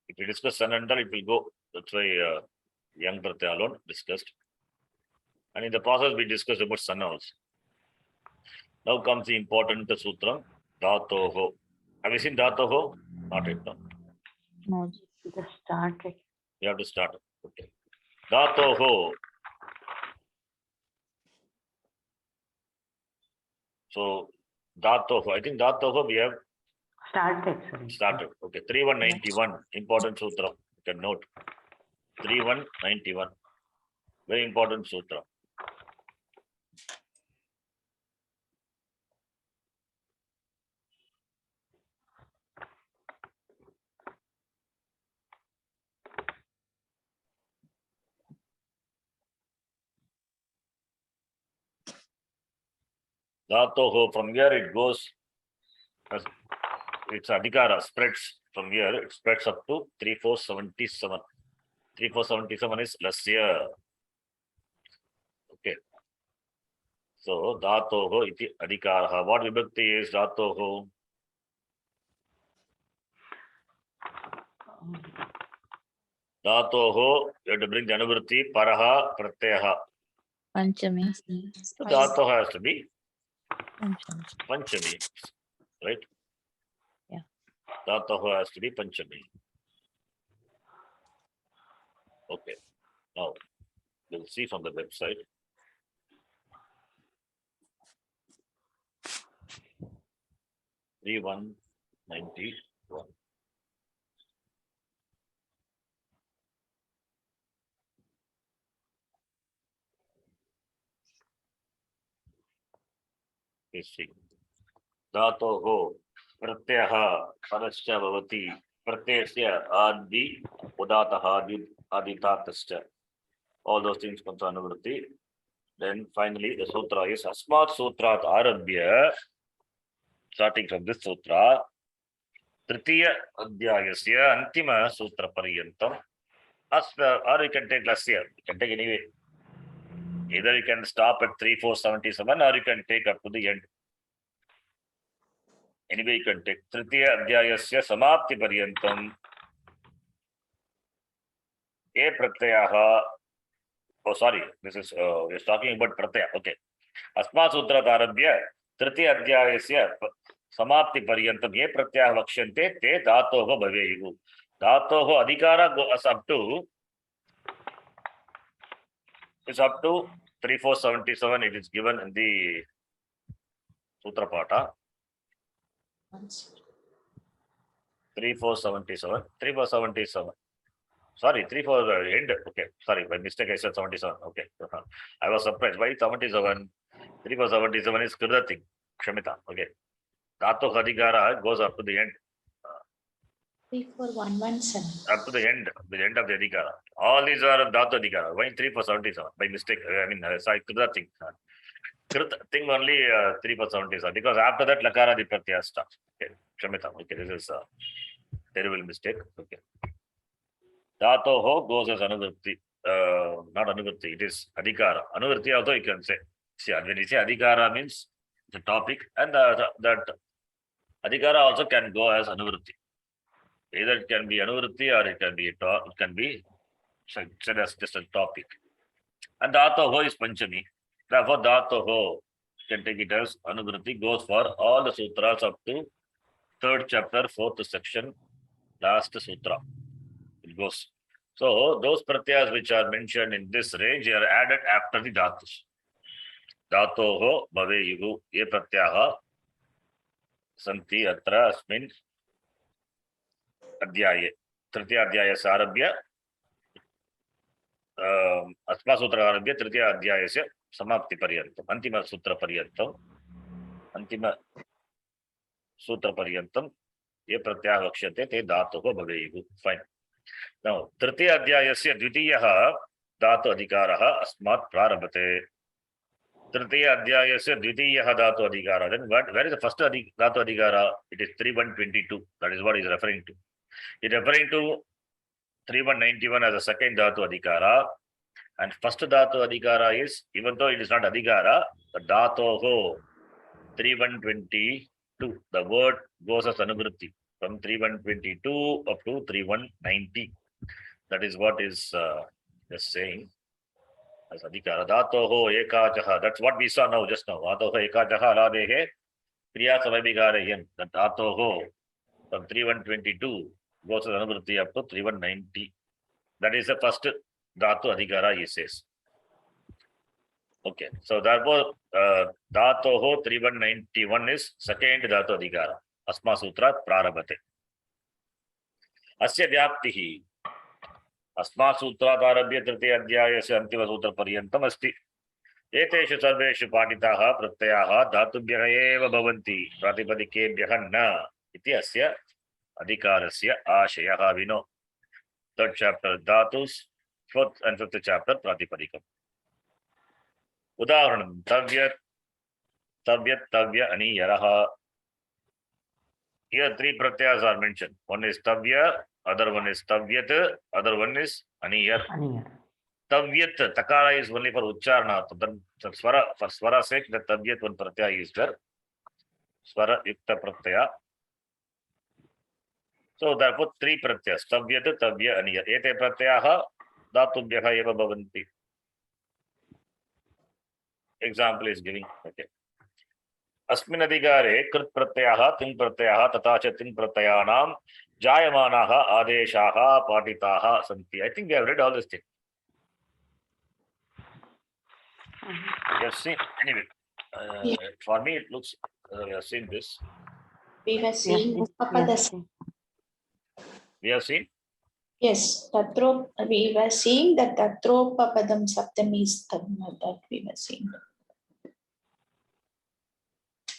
if we discuss sun and dal, it will go. That's why young pratyaya alone discussed. And in the process, we discussed about sun also. Now comes the important sutra, dhatoho. Have you seen dhatoho? Not yet. No. No, Ji. Just started. You have to start. Okay. Dhatoho. So dhatoho. I think dhatoho we have Started, sorry. started. Okay. 3191. Important sutra. You can note. 3191. Very important sutra. Dhatoho, from here it goes, its adhikara spreads from here, it spreads up to 3477. 3477 is lasya. Okay. So dhatoho iti adhikara. What vibhakti is dhatoho? Dhatoho, you have to bring the anuvritti, paraha, pratyaha. Panchami. So dhatoho has to be Panchami. panchami, right? Yeah. Dhatoho has to be panchami. Okay. Now, we'll see from the website. (3191). Let's see. Dhatoho pratyaha parasya bhavati pratyasya adi udataha aditatastya. All those things comes to anuvritti. Then finally the sutra is asmat sutrat arabhya. Starting from this sutra, Tritiya Adhyayasya Antima Sutra Paryantam, Or you can take less here. You can take anyway. Either you can stop at 3, 4, 77 or you can take up to the end. Anyway, you can take Tritiya Adhyayasya Samapti Paryantam. A Pratyaha. Oh, sorry. This is, we're talking about Pratyaya. Okay. Asmat Sutra Tarabhya Tritiya Adhyayasya Samapti Paryantam. Ye Pratyaha Vakshante Te Dhatoho Bhaveyu. Dhatoho Adhikara goes up to. It's up to 3, 4, 77. It is given in the Sutra Pata. 3, 4, 77. 3, 4, 77. Sorry, 3, 4 end. Okay, sorry, by mistake I said 77. Okay, I was surprised. Why 77? 3, 4, 77 is Kridating. Kshamita. Okay. Dhatu Adhikara goes up to the end. 34117. Up to the end of the Adhikara. All these are Dhatu Adhikara. Why 3, 4, 77? By mistake. I mean, sorry, Kridating. Thing only 3, 4, 77. Because after that, Lakara Pratyaya starts. Okay, Kshamita. Okay, this is a terrible mistake. Okay. Dhatoho goes as Anuvritti. Not Anuvritti, it is Adhikara. Anuvritti also you can say. See, when you say Adhikara means the topic, and that Adhikara also can go as Anuvritti. Either it can be Anuvritti or it can be said as just a topic. And Dhatoho is Panchami. Therefore, Dhatoho can take it as Anuvritti, goes for all the sutras up to 3rd chapter, 4th section, last sutra. It goes. So those pratyas which are mentioned in this range are added after the dhatus. Dhatoho bhaveyuhu ye pratyaha santi atra asmin adhyaye. Tritiya adhyaya sarabhya asma sutra arabhya tritiya adhyayasya samapti paryantam. Antima sutra paryantam. Antima sutra paryantam ye pratyaha vakshate te dhatoho bhaveyuhu. Fine. Now, Tritiya Adhyayasya Dvitiyaha Dhatu Adhikaraha Asmat Prarabhate. Tritiya Adhyayasya Dvitiyaha Dhatu Adhikara. Then where is the first Dhatu Adhikara? It is 3122. That is what he is referring to. He is referring to 3191 as a second Dhatu Adhikara. And first Dhatu Adhikara is, even though it is not Adhikara, the Dhatoho 3122. The word goes as Anuvritti from 3122 up to 3190. That is what is just saying as Adhikara. Dhatoho ekajaha. That's what we saw now, just now. Dhatoho ekajaha aladehe kriya savabhigarayam. That Dhatoho from 3122 goes as Anuvritti up to 3190. That is the first Dhatu Adhikara, he says. Okay, so therefore, Dhatoho 3191 is second Dhatu Adhikara. Asma Sutra Prarabhate. Asya Vyaptihi. Asma Sutra Tarabhya Tritiya Adhyayasya Antima Sutra Paryantam Asti. Eteshu Sarveshu Patitaha Pratyaha Dhatubhyaha eva bhavanti Pratipadikebhyaha na iti asya Adhikarasya Ashayaha Vino. 3rd chapter Dhatus, 4th and 5th chapter Pratipadikam. Udaharanam Tavyat Tavya Aniyaraha. Here 3 pratyas are mentioned. One is Tavya, other one is Tavyat, other one is Aniyar. Aniyar. Tavyat, Takara is only for Ucharana. Then Swara, for Swara sake, the Tavyat one pratyaya is there. Swara Yukta pratyaya. So therefore 3 pratyas. Tavyat, Tavya, Aniyar. Ete pratyaha Dhatubhyaha eva bhavanti. Example is giving. Okay. Asmin adhikare krit pratyaha, tin pratyaha, tata cha tin pratyayanam jayamanaha adeshaha patitaha santi. I think we have read all this thing. Yes, see. Anyway, for me it looks we have seen this. We were seeing Yes, Upapadasa. We have seen. Yes, we were seeing that Tatropapadam Saptami is that we were seeing.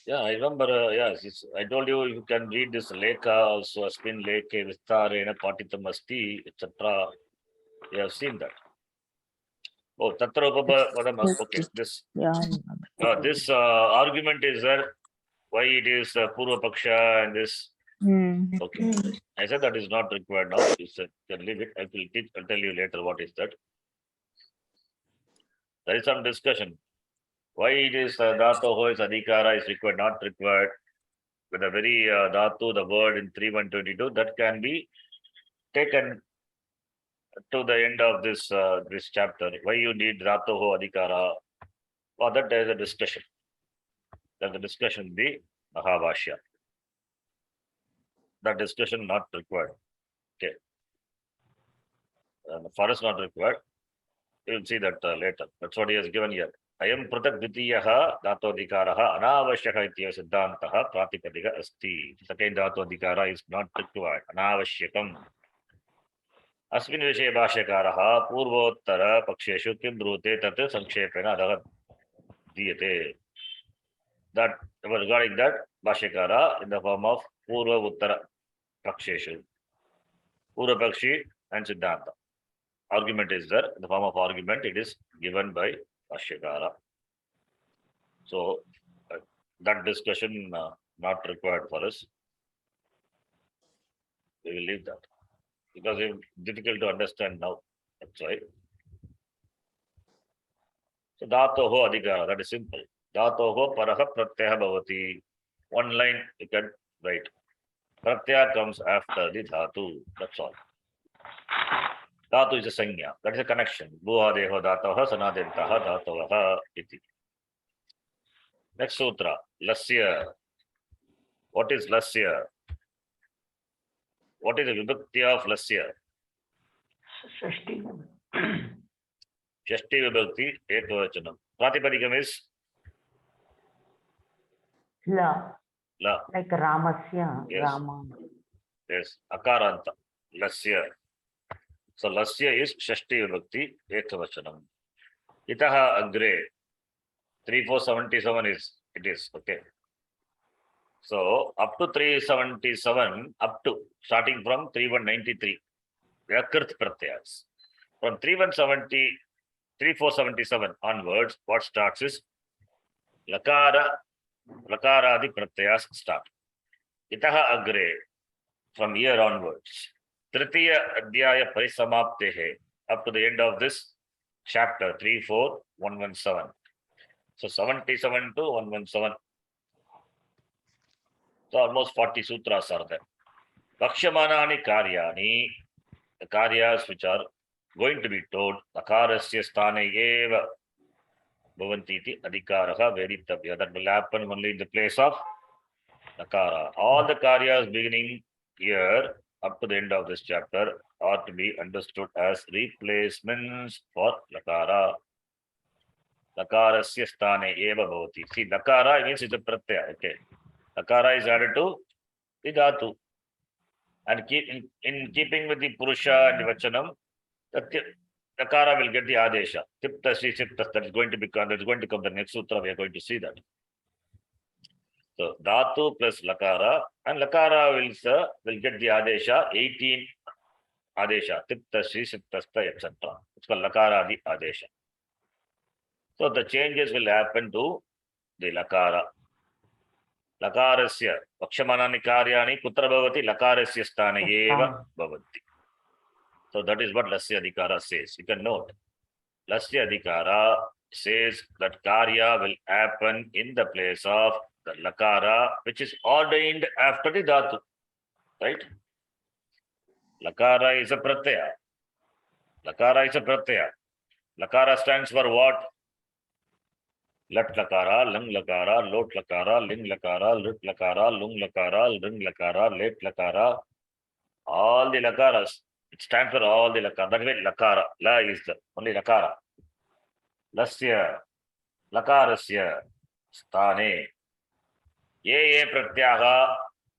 Yeah, I remember. Yes, I told you you can read this Lekha also. Asmin Lekhe Vistarena Patitam Asti, etc. We have seen that. Oh, Tatra Upapadam. Okay, this. Yeah. This argument is there. Why it is Purva Paksha and this Okay. Mm. I said that is not required now. You said can leave it. I'll tell you later what is that. There is some discussion. Why it is dhatu is adhikara is required, not required. With a very dhatu, the word in 3122, that can be taken to the end of this chapter. Why you need dhatu adhikara? For that there is a discussion. There's a discussion in the Mahabhashya. That discussion not required. Okay. For us not required. You will see that later. That's what he has given here. Ayam pratak dvitiyaha dhatodhikaraha anavashyaka itya siddhantaha pratipadika asti. Second dhatodhikara is not required. Anavashyakam. Asmin vishe bhashyakaraha purvottara paksheshu kim brute tat sanक्षेपेण adha diyate. That regarding that bhashyakara in the form of purva uttara paksheshu. Purva pakshi and siddhanta. Argument is there. In the form of argument, it is given by Bhashyakara. So, that discussion not required for us. We will leave that. Because it's difficult to understand now. That's why. So, dhatoho adhikara, that is simple. Dhatoho paraha pratyaha bhavati. One line you can write. Pratyaya comes after the dhatu. That's all. Dhatu is a sanya. That is a connection. Bhuhadeho dhatoha sanadentaha dhatovaha iti. Next sutra. Lasya. What is lasya? What is the vibhakti of lasya? Shashti. Shashti vibhakti ekavachanam. Pratipadikam is La. la. Like Ramasya. Yes. Rama. Yes. Akaranta. Lasya. So lasya is Shashti vibhakti ekavachanam. Itaha agre. 3477 is it is okay. So up to 377, up to starting from 3193, they are Krt Pratyas. From 3477 onwards, what starts is Lakara, Lakaradi Pratyas start. Itaha Agre, from here onwards. Tritiya Adhyaya Parisamaptehe, up to the end of this chapter 34117. So 77 to 117. So almost 40 sutras are there. Vakshamanani karyani, the karyas which are going to be told, nakarasya sthane eva bhavantiti adhikaraha vedittabhya. That will happen only in the place of nakara. All the karyas beginning here up to the end of this chapter are to be understood as replacements for nakara. Nakarasya sthane eva bhavati. See, nakara means it's a pratyaya. Okay. Nakara is added to the dhatu. And in keeping with the Purusha and the Vachanam, the Nakara will get the Adesha. Tipta Sri Siptas, that is going to become, that is going to come the next sutra, we are going to see that. So Dhatu plus Lakara, and Lakara will get the Adesha, 18 Adesha, Tipta Sri Siptasta, etc. It's called Lakara the Adesha. So the changes will happen to the Lakara. Lakarasya, Vakshamanani karyani kutra bhavati, Lakarasya sthane eva bhavanti. So that is what Lasya Adhikara says. You can note. Lasya Adhikara says that karya will happen in the place of the Lakara, which is ordained after the Dhatu. Right? Lakara is a pratyaya. Lakara is a pratyaya. Lakara stands for what? Lat Lakara, Lang Lakara, Lot Lakara, Ling Lakara, Lut Lakara, Lung Lakara, Ring Lakara, Let Lakara. All the Lakaras. It stands for all the Lakara. That way Lakara. La is the only Lakara. Lasya, Lakarasya, Sthane. Ye pratyaha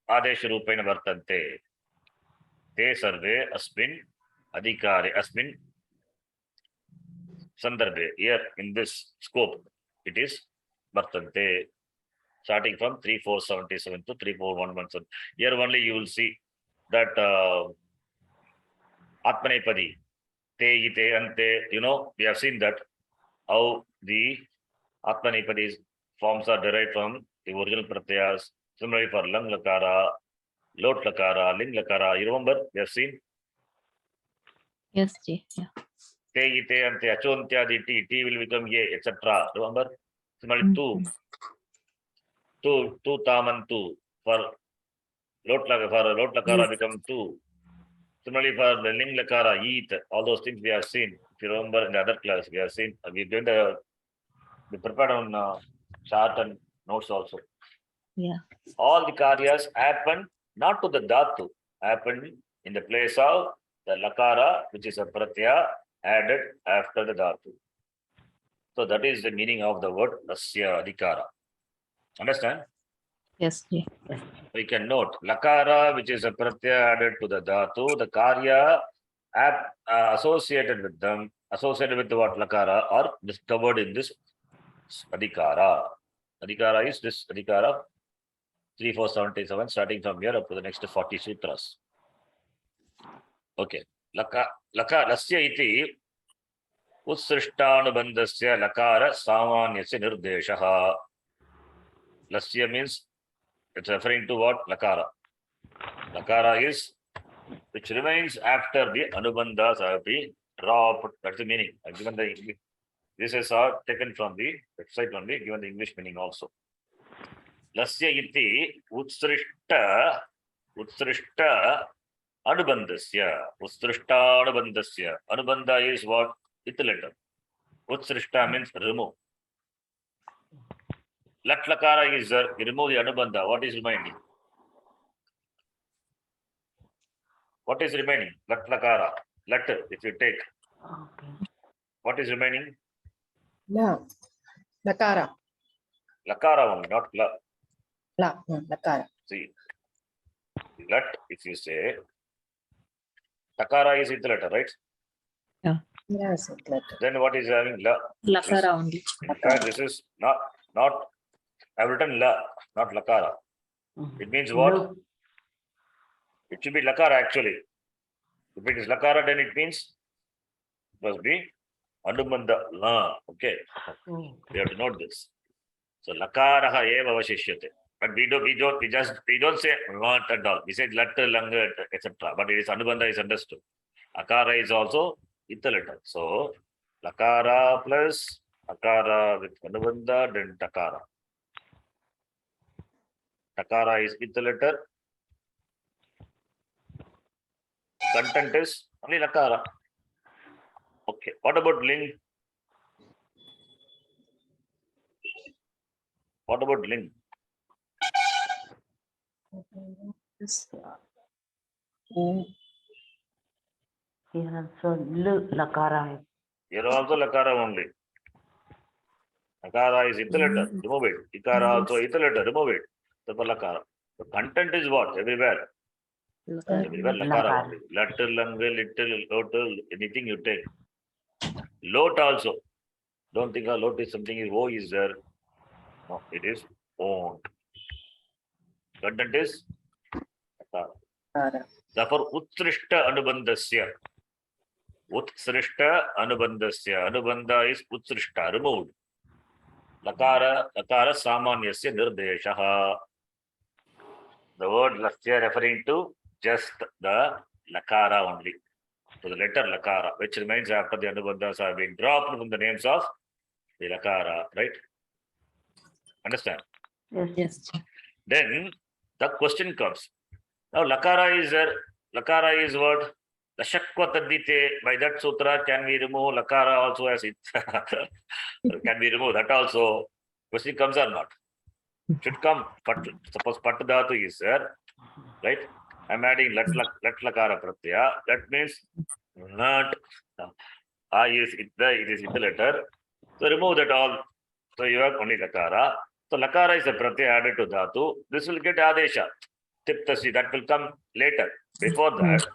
Adesha Rupena Vartante. Te sarve asmin adhikare asmin sandarbhe. Here in this scope, it is Vartante. Starting from 3477 to 34117. Here only you will see that Atmanepadi, Te, Ite, Ante, we have seen that how the Atmanepadi's forms are derived from the original pratyas. Similarly for Lang Lakara, Lot lakara, ling lakara. You remember? You have seen? Yes, Ji. Yeah. Te, ite, ante, achontya, the T will become ye, etc. Remember? Similarly, tu, tamantu. For lot lakara become tu. Similarly, for the ling lakara, eat. All those things we have seen. If you remember in the other class, we have seen. We did we prepared on chart and notes also. Yeah. All the karyas happen not to the dhatu, happen in the place of the lakara, which is a pratyaya added after the dhatu. So that is the meaning of the word lasya adhikara. Understand? Yes, Ji. We can note lakara, which is a pratyaya added to the dhatu, the karya associated with them, associated with the word lakara, are discovered in this adhikara. Adhikara is this adhikara 3477, starting from here up to the next 40 sutras. Okay. Lasya iti utsrishtanubandhasya lakara samanyasya nirdeshaha. Lasya means it's referring to what? Lakara. Lakara is which remains after the anubandhas have been dropped. That's the meaning. I've given the English. This is taken from the website only, given the English meaning also. Lasya iti utsrishta anubandhasya. Utsrishta anubandhasya. Anubandha is what? With the letter. Utsrishta means remove. Lat lakara is remove the anubandha. What is remaining? What is remaining? Lat lakara. Lat, if you take. Okay. What is remaining? La. Lakara. Lakara only, not la. La. Lakara. See, lat, if you say, takara is with the letter, right? Yes, letter. Then what is having la? Lakara only. In fact, this is not, I've written la, not lakara. It means what? Look, It should be lakara actually. If it is lakara, then it means it must be anubandha la. Okay. We have to note this. So lakaraha eva avashishyate. But we don't say not at all. We say lat, langa, etc. But it is anubandha is understood. Akara is also with the letter. So lakara plus akara with anubandha, then takara. Takara is with the letter. Content is only lakara. Okay. What about ling? What about ling? here also lakara hai. Here also lakara only. Akara is with the letter. Remove it. Ikara also with the letter. Remove it. So for lakara. The content is what? Everywhere. Everywhere lakara Lakara. only. Latter, langa, little, lotal, anything you take. Lot also. Don't think lot is something is O is there. No, it is owned. Content is lakara. Lakara. Therefore, utsrishta anubandhasya. Utsrishta anubandhasya. Anubandha is utsrishta, removed. Lakara samanyasya nirdeshaha. The word lasya referring to just the lakara only. So the letter lakara, which remains after the anubandhas have been dropped from the names of the lakara, right? Understand? Yes. Yes. Then the question comes. Now lakara is there. Lakara is what? Lashakva tadite. By that sutra, can we remove lakara also as it? Can we remove that also? Question comes or not? Should come. But suppose patadatu is there, right? I'm adding lat lakara pratyaya. That means not is it is with the letter. So remove that all. So you have only lakara. So lakara is a pratyaya added to dhatu. This will get adesha. Tiptasi, that will come later. Before that,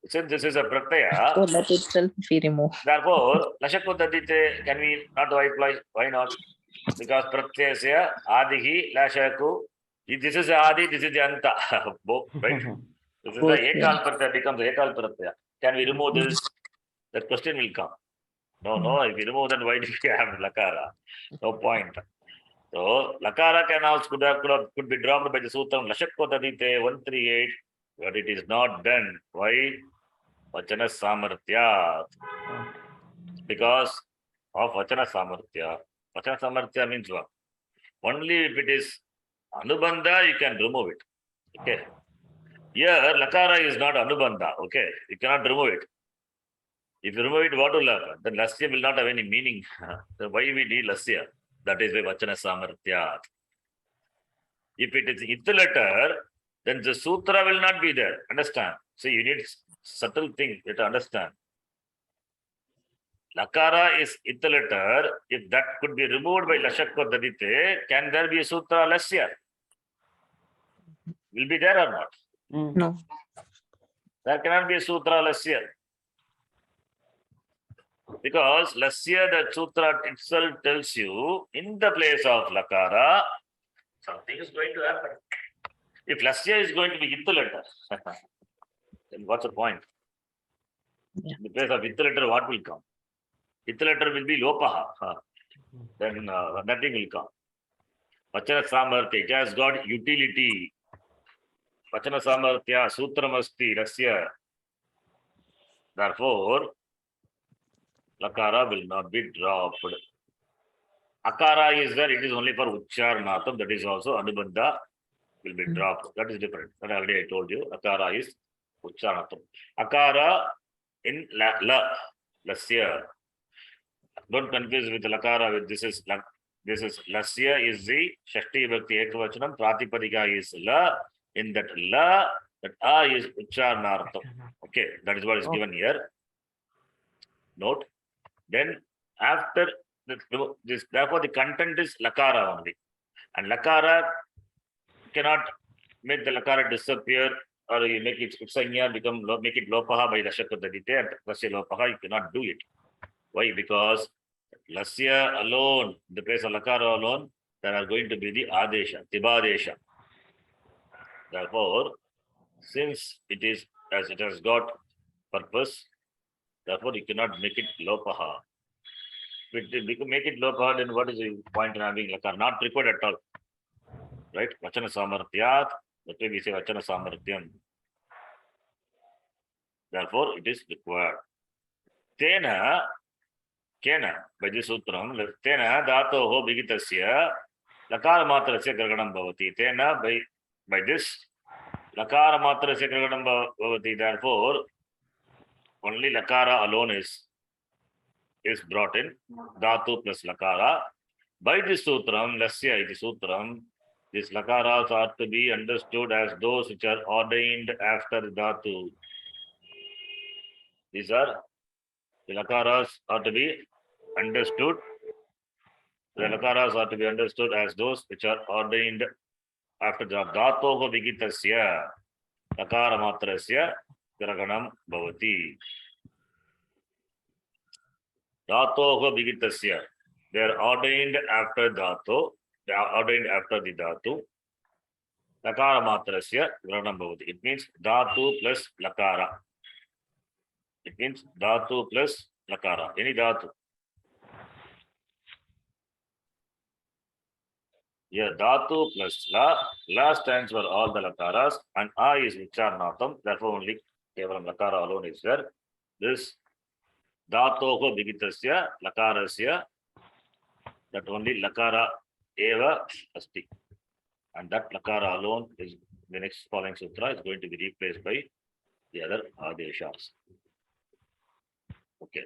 since this is a pratyaya, So that itself we remove. therefore, lashakutadite can we not apply? Why not? Because pratyasya adihi lashaku. This is the adi, this is the anta. Both, right? This is the Both, ekal pratyaya becomes ekal pratyaya. Can we remove this? That question will come. No. If you remove, then why do you have lakara? No point. So lakara can also could be dropped by the sutram lashakotadite 138 But it is not done. Why? Vachana Samarthya. Because of Vachana Samarthya. Vachana Samarthya means what? Only if it is Anubandha, you can remove it. Okay. Here, Lakara is not Anubandha. Okay. You cannot remove it. If you remove it, what will happen? Then Lasya will not have any meaning. So why we need Lasya? That is why Vachana Samarthya. If it is It letter, then the sutra will not be there. Understand? So you need subtle thing to understand. Lakara is It letter. If that could be removed by Lashakva Dadite, can there be a sutra Lasya? Will be there or not? No. There cannot be a sutra Lasya. Because Lasya, the sutra itself tells you, in the place of Lakara, something is going to happen. If Lasya is going to be It letter, then what's the point? Yeah. In the place of It letter, what will come? It letter will be Lopaha. Then nothing will come. Vachana Samarthya, it has got utility. Vachana Samarthya, Sutramasti, Lasya. Therefore, Lakara will not be dropped. Akara is there, it is only for Ucharnatham, that is also Anubandha will be dropped. That is different. That already I told you. Akara is Ucharnatham. Akara in Lasya. Don't confuse with Lakara with this is Lasya is the Shashti Bhakti Ekavachanam, Pratipadika is La. In that La, that A is Ucharnartham. Okay, that is what is given here. Note. Then after this, therefore the content is Lakara only. And Lakara cannot make the Lakara disappear or you make it Sanya become make it Lopaha by Lashaka Dadite and Lasya Lopaha, you cannot do it. Why? Because Lasya alone, the place of Lakara alone, there are going to be the Adesha, Tibadesha. Therefore, since it is as it has got purpose, therefore you cannot make it Lopaha. If you make it Lopaha, then what is the point in having Lakara? Not required at all. Right? Vachana Samarthyat, that way we say Vachana Samarthyam. Therefore, it is required. Tena, Kena, by this sutram, Tena, Dhatoho Bigitasya, Lakara Matrasya Graganam Bhavati. Tena, by this, Lakara Matrasya Graganam Bhavati. Therefore, only Lakara alone is brought in, Dhatu plus Lakara. By this sutram, Lasya iti sutram, these Lakaras are to be understood as those which are ordained after Dhatu. These are the Lakaras are to be understood. The Lakaras are to be understood as those which are ordained after the Dhatoho Vigitasya, Lakara Matrasya, Graganam Bhavati. Dhatoho Vigitasya. They are ordained after Dhatu. They are ordained after the Dhatu. Lakara Matrasya, Graganam Bhavati. It means Dhatu plus Lakara. It means Dhatu plus Lakara. Any Dhatu. Here, Dhatu plus La stands for all the Lakaras, and A is Vicharnatham, therefore only Kevalam Lakara alone is there. This Dhatoho Vigitasya, Lakarasya, that only Lakara Eva Asti. And that Lakara alone is the next following sutra is going to be replaced by the other Adeshas. Okay.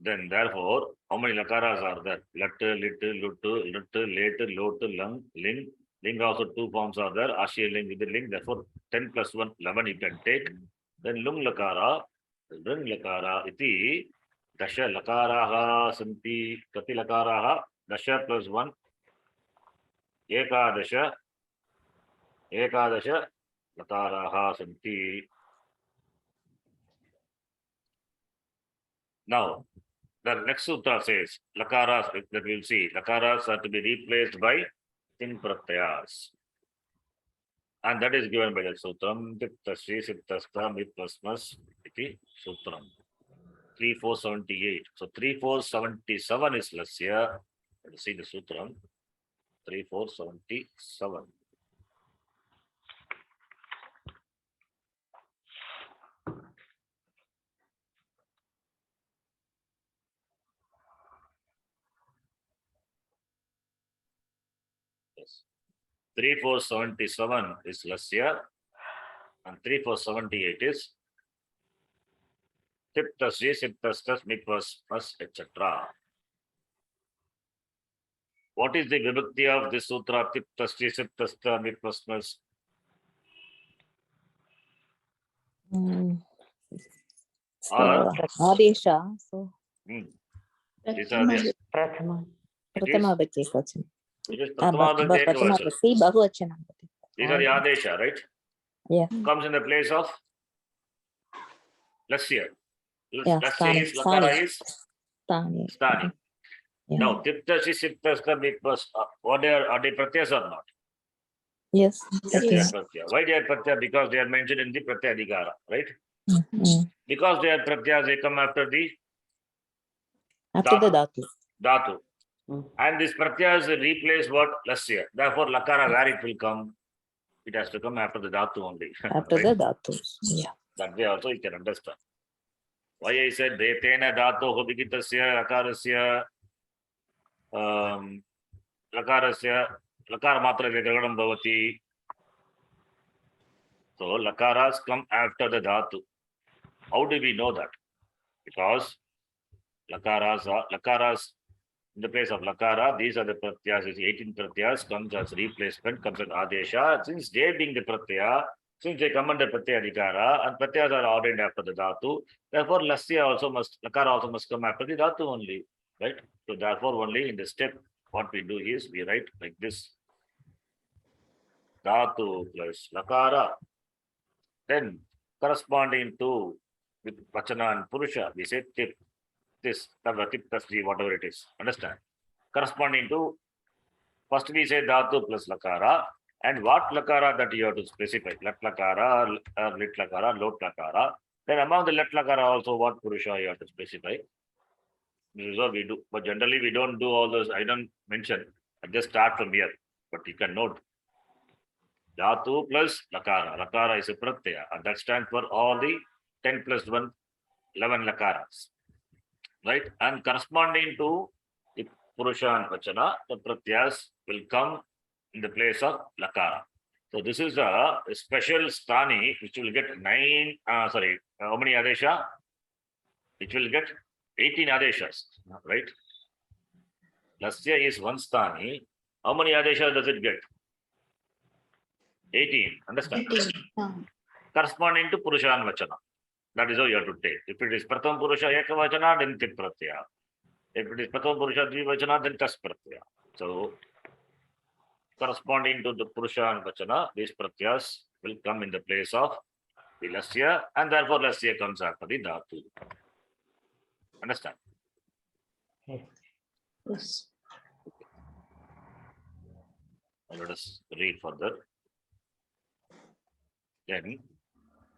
Then therefore, how many Lakaras are there? Lat, lit, lut, lut, late, lot, lung, ling. Ling also two forms are there. Ashya ling with the ling. Therefore, 10 plus 1, 11 you can take. Then lung Lakara, lung Lakara, iti, dasha Lakaraha santi, kati Lakaraha, dasha plus 1, ekadasha Lakaraha santi. Now, the next sutra says, Lakaras, that we'll see, Lakaras are to be replaced by Tin Pratyas. And that is given by the Sutram, Diktashri, Sittasta, Mitplasmas, iti Sutram. 3478. So 3477 is Lasya. Let's see the Sutram. 3477. Yes. 3477 is Lasya and 3478 is Tiptasri, Siptastas, Mikvas, etc. What is the vibhakti of this sutra? Tiptasri, Siptasta, Mikvas. So, Or Adesha. So, these are the Prathama. Pratama Bhakti. it is Pratama Bhakti Pratama Ekavachana. Bhakti, Bahuvachana. These are the Adesha, right? Yeah. Comes in the place of Lasya. Yeah, Lasya is Lakara is Stani. Stani. Yeah. Now, Tiptasi, Siptasta, Mikvas, are they pratyas or not? Yes. Yes, they are Yes. pratyas. Why they are pratyas? Because they are mentioned in the Pratyadhikara, right? Mm. Because they are pratyas, they come after the After the Dhatu. Dhatu. Dhatu. Mm. And this pratyas replace what? Lasya. Therefore, Lakara, where it will come? It has to come after the Dhatu only. After Right? the Dhatu. Yeah. That way also you can understand. Why I said Detena Dhatu Hobikitasya Lakarasya Lakarasya Lakara Matra Vedagadam Bhavati. So Lakaras come after the Dhatu. How do we know that? Because Lakaras in the place of Lakara, these are the pratyas, 18 pratyas comes as replacement, comes as Adesha. Since they being the pratyaya, since they come under Pratyadhikara, and pratyas are ordained after the Dhatu, therefore Lakara also must come after the Dhatu only, right? So therefore only in the step, what we do is, we write like this. Dhatu plus Lakara, then corresponding to with Vachana and Purusha, we say tip, this, tip, tasri, whatever it is. Understand? Corresponding to, first we say Dhatu plus Lakara, and what Lakara that you have to specify, Lat Lakara, Lit Lakara, Lot Lakara. Then among the Lat Lakara also what Purusha you have to specify. This is what we do. But generally we don't do all those, I don't mention. I just start from here. But you can note. Dhatu plus Lakara. Lakara is a Pratyaya. And that stands for all the 10 plus 1, 11 Lakaras. Right? And corresponding to the Purusha and Vachana, the Pratyas will come in the place of Lakara. So this is a special Stani which will get how many Adesha? It will get 18 Adeshas, right? Lasya is one Stani. How many Adeshas does it get? 18. Understand? 18. Corresponding to Purusha and Vachana. That is how you have to take. If it is Pratham Purusha Ekavachana, then Tip Pratyaya. If it is Pratham Purusha Dvivachana, then Tas Pratyaya. So corresponding to the Purusha and Vachana, these Pratyas will come in the place of the Lasya, and therefore Lasya comes after the Dhatu. Understand? Yes. Let us read further. Then,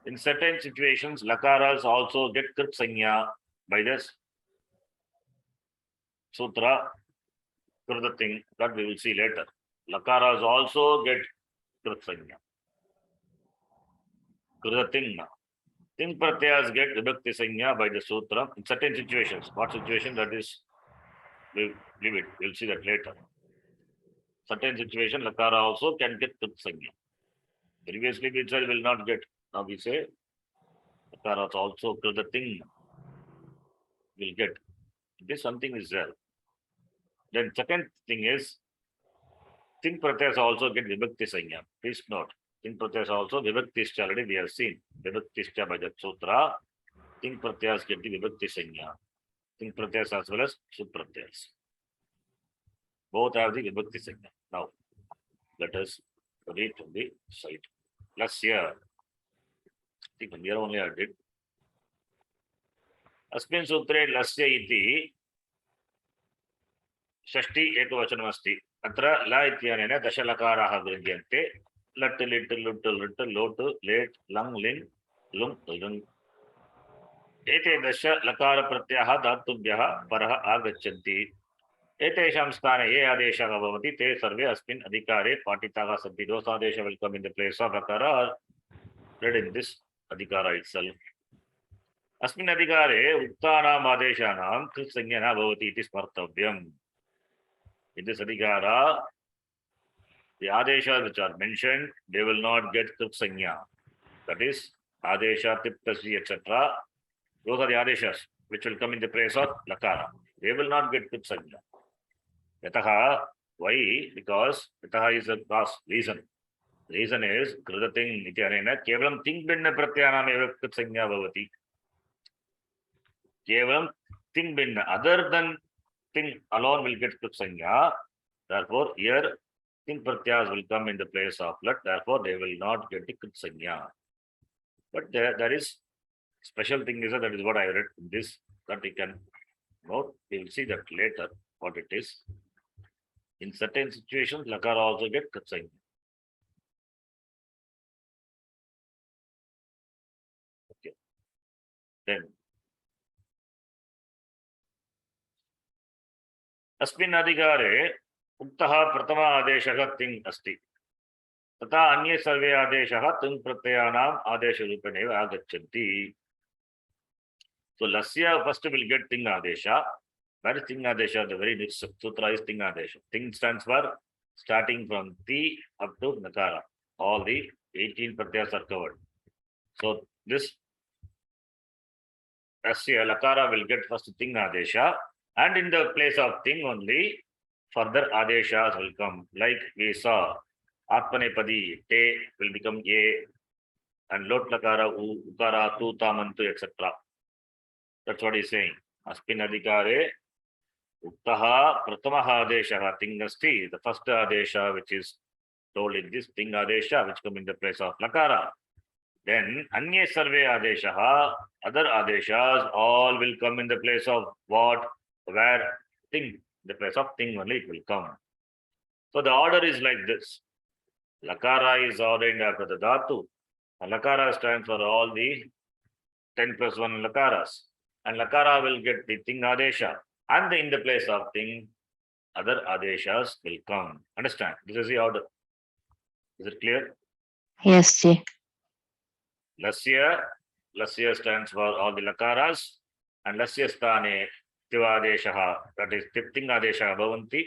in certain situations, Lakaras also get Krit Sanya by this Sutra, Krita thing that we will see later. Lakaras also get Krit Sanya. Krita thing. Tin Pratyas get Vibhakti Sanya by the Sutra in certain situations. What situation that is? We leave it. We'll see that later. Certain situation, Lakara also can get Krit Sanya. Previously, we said will not get. Now we say Lakara also Krita thing will get. This something is there. Then second thing is Tin Pratyas also get Vibhakti Sanya. Please note. Tin Pratyas also Vibhaktischa already we have seen. Vibhaktischa by the Sutra. Tin Pratyas get the Vibhakti Sanya. Tin Pratyas as well as Supratyas. Both have the Vibhakti Sanya. Now, let us read from the side. Lasya. I think from here only I did. Asmin Sutre Lasya iti षष्टि एकवचनमस्ति अत्र ल इत्यनेन दशलकाराः गृह्यन्ते लट् लिट् लुट् लुट् लोट् लेट् लङ् लिङ् लुङ् लुङ् एते दश लकारप्रत्ययाः धातुभ्यः परः आगच्छन्ति एतेषां स्थाने ये आदेशाः भवति ते सर्वे अस्मिन् अधिकारे पाठिताः सन्ति. Those adesha will come in the place of lakara or read in this adhikara itself. अस्मिन् अधिकारे उक्तानाम् आदेशानां कृत्संज्ञा न भवति इति स्मर्तव्यम्. In this adhikara, the adeshas which are mentioned, they will not get कृत्संज्ञा. That is, adesha, tiptasi, etc. Those are the adeshas which will come in the place of lakara. They will not get कृत्संज्ञा. Yataha, why? Because yataha is a cause, reason. Reason is kridating iti anena kevalam ting binna pratyanam eva कृत्संज्ञा bhavati. Kevalam ting binna, other than ting alone will get कृत्संज्ञा. Therefore, here ting pratyas will come in the place of lat. Therefore, they will not get the कृत्संज्ञा. But there is special thing is that is what I read in this, that we can note. We will see that later what it is. In certain situations, lakara also get कृत्संज्ञा. Okay. Then अस्मिन् अधिकारे उक्तः प्रथम आदेशः तिङ् अस्ति. तथा अन्ये सर्वे आदेशाः तिङ् प्रत्ययानाम् आदेशरूपेण एव आगच्छन्ति. So lasya first will get ting adesha. That is ting adesha. The very next sutra is ting adesha. Ting stands for starting from ti up to nakara. All the 18 pratyas are covered. So this asya lakara will get first ting adesha, and in the place of ting only further adeshas will come. Like we saw, atmanepadi te will become a, and lot lakara u, ukara tu, tamantu, etc. That's what he's saying. Asmin adhikare uktaha pratamaha adesha ting asti. The first adesha which is told in this ting adesha which come in the place of lakara. Then anye sarve adesha, other adeshas all will come in the place of what, where, ting. The place of ting only it will come. So the order is like this. Lakara is ordained after the dhatu. And lakara stands for all the 10 plus 1 lakaras. And lakara will get the ting adesha. And in the place of ting, other adeshas will come. Understand? This is the order. Is it clear? Yes, ji. Lasya stands for all the lakaras. And lasya sthane tivadesha, that is ting adesha bhavanti.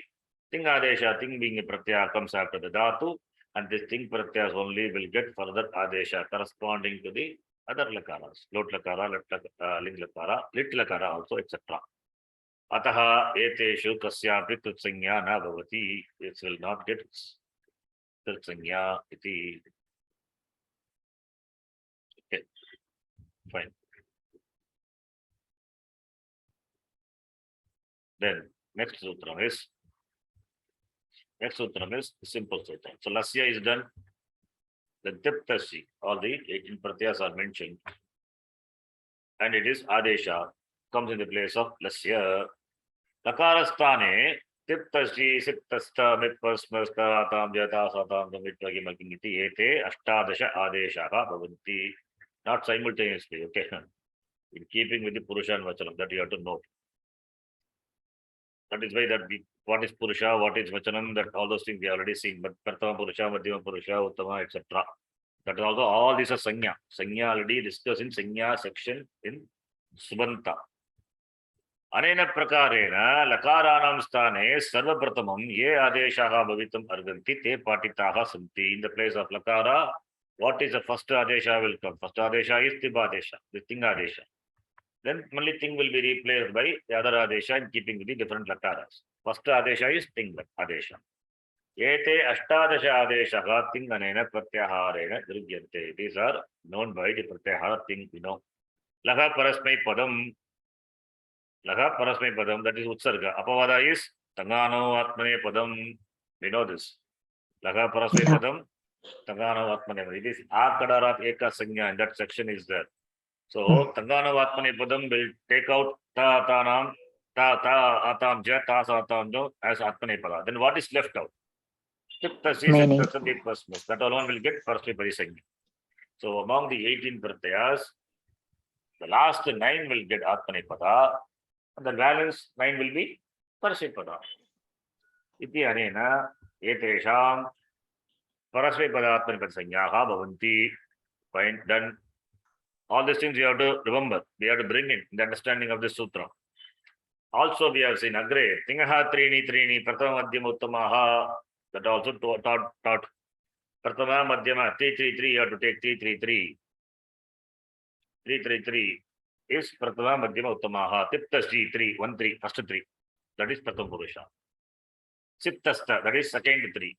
Ting adesha, ting being a pratyaya comes after the dhatu. And this ting pratyas only will get further adesha corresponding to the other lakaras. Lot lakara, ling lakara, lit lakara also, etc. Ataha eteshu kasyapi कृत्संज्ञा न भवति. This will not get कृत्संज्ञा iti. Okay, fine. Then next sutra is simple sutra. So lasya is done. The tiptasi, all the 18 pratyas are mentioned, and it is adesha comes in the place of lasya. Lakarasthane tiptasi siptastha mitpasmastha atam jata satam mitpagimaging iti ete ashtadasha adeshaha bhavanti. Not simultaneously, okay? In keeping with the purusha and vachanam, that you have to note. That is why that what is purusha, what is vachanam, that all those things we already seen. But prathama purusha, madhyama purusha, uttama, etc. That is also all these are sanya. Sanya already discussed in sanya section in Subanta. Anena prakarena lakaranam sthane sarvapratamam ye adeshaha bhavitum arganti te patitaha santi. In the place of lakara, what is the first adesha will come? First adesha is tibadesha, the ting adesha. Then only ting will be replaced by the other adesha in keeping with the different lakaras. First adesha is ting adesha. Ete ashtadasha adeshaha ting anena pratyaharena drugyante. These are known by the pratyahara ting, you know. Laha parasmai padam. Laha parasmai padam, that is utsarga. Apavada is tangano atmane padam. We know this. Laha parasmai padam, tangano atmane. It is akadarat eka sanya, and that section is there. So tangano atmane padam will take out ta atanam, ta atam ja, ta satam jo as atmane pada. Then what is left out? Meaning. That alone will get parasmai sanya. So among the 18 pratyas, the last 9 will get atmane pada. And the balance 9 will be परस्मैपदा इति अनेन एतेषां परस्मैपदात्मनेपदसंज्ञाः भवन्ति. Fine, done. All these things you have to remember. We have to bring in the understanding of this sutra. Also, we have seen agre tingaha trini pratama madhyama uttamaha. That also taught pratama madhyama 333. You have to take 333. 333 is pratama madhyama uttamaha. Tiptasji 313 first 3. That is prathama purusha. Siptasta, that is second 3.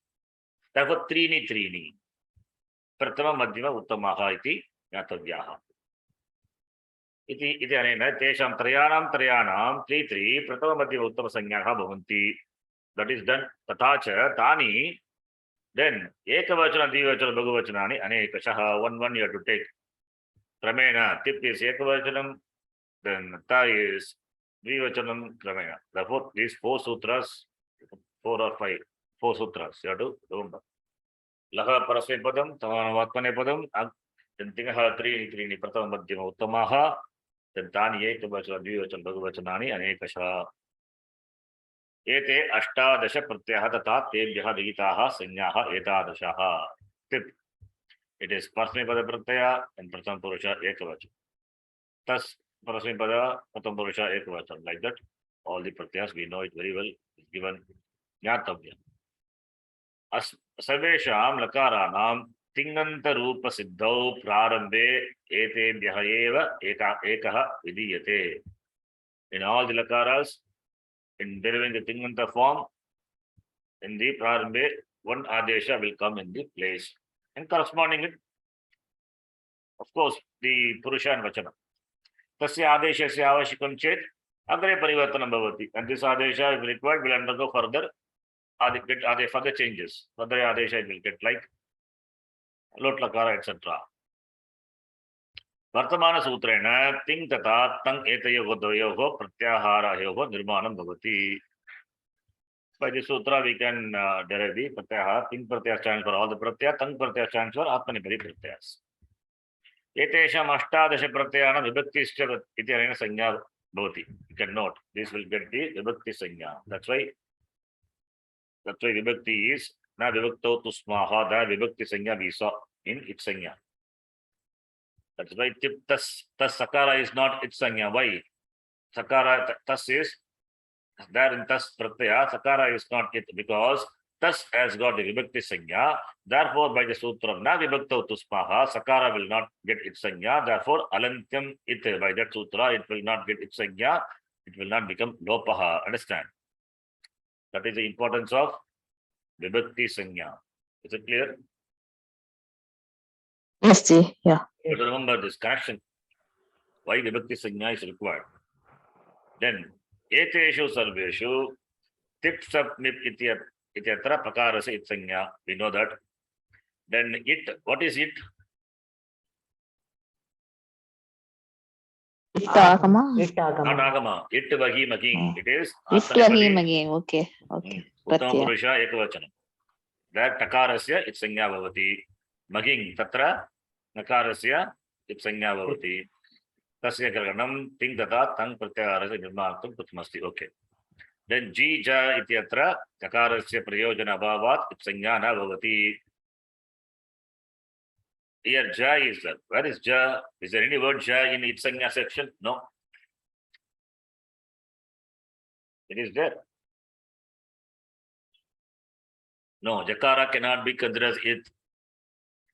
Therefore trini pratama madhyama uttamaha iti ज्ञातव्याः. इति अनेन तेषां त्रयाणां 3 प्रथममध्ये उत्तमसंज्ञाः भवन्ति. That is done. तथा च तानि then एकवचन द्विवचन बहुवचनानि अनेकशः 1 you have to take. क्रमेण तिप् इस् एकवचनं, देन् ता इस् द्विवचनं क्रमेण. Therefore these 4 sutras, 4 or 5, 4 sutras you have to remember. लः परस्मैपदं तमानमात्मनेपदं तिङः त्रीणि प्रथममध्यम उत्तमाः. तानि एकवचन द्विवचन बहुवचनानि अनेकशः. एते 18 प्रत्ययः तथा तेभ्यः विहिताः संज्ञाः एतादृशाः. टिप् इट इज परस्मैपद प्रत्यय and प्रथम पुरुष एकवचन. तस् परस्मैपद प्रथम पुरुष एकवचन. Like that all the pratyas we know it very well is given ज्ञातव्यम्. सर्वेषां लकाराणां तिङन्त रूप सिद्धौ प्रारंभे एतेभ्यः एव एकः विधीयते. In all the lakaras, in deriving the tinganta form, in the prarambe, one adesha will come in the place. And corresponding with, of course, the purusha and vachana. Tasya adeshasya avashikam chet, agre parivartanam bhavati. And this adesha, if required, will undergo further further changes. Further adesha will get like lot lakara, etc. वर्तमान सूत्रेण तिङ तथा तङ एतयोः द्वयोः प्रत्याहारयोः निर्माणं भवति. By this sutra we can derive the pratyah. Ting pratyah stands for all the pratyah, tang pratyah stands for atmanipadi pratyas. एतेषाम् 18 प्रत्ययानां विभक्तिश्च इति अनेन संज्ञा भवति. You can note this will get the vibhakti संज्ञा. That's why vibhakti is na vibhaktau tu smaha. The vibhakti संज्ञा we saw in its संज्ञा. That's why tas sakara is not its sanya. Why? Sakara tas is there in tas pratyaya. Sakara is not it because tas has got the vibhakti sanya. Therefore, by the sutra na vibhaktau tuspaha, sakara will not get its sanya. Therefore, alantyam it, by that sutra it will not get its sanya. It will not become lopaha. Understand? That is the importance of vibhakti sanya. Is it clear? Yes, Ji. Yeah. You have to remember this connection. Why vibhakti sanya is required. Then, eteshu sarveshu tip sap nip ityatra prakarase it sanya. We know that. Then it, what is it? Ittagama. Not agama. It vahi maging. It is Ittvahim again. Okay. Okay. Uttama Pratyaya. purusha ekavachanam. That takarasya it sanya bhavati. Maging tatra nakarasya it sanya bhavati. Tasya karanam ting tata tang pratyaharasya nirmantam prathamasti. Okay. Then ji ja ityatra takarasya prayojana bhavat it sanya na bhavati. Here ja is there. Where is ja? Is there any word ja in it sanya section? No. It is there. No, jakara cannot be considered as it.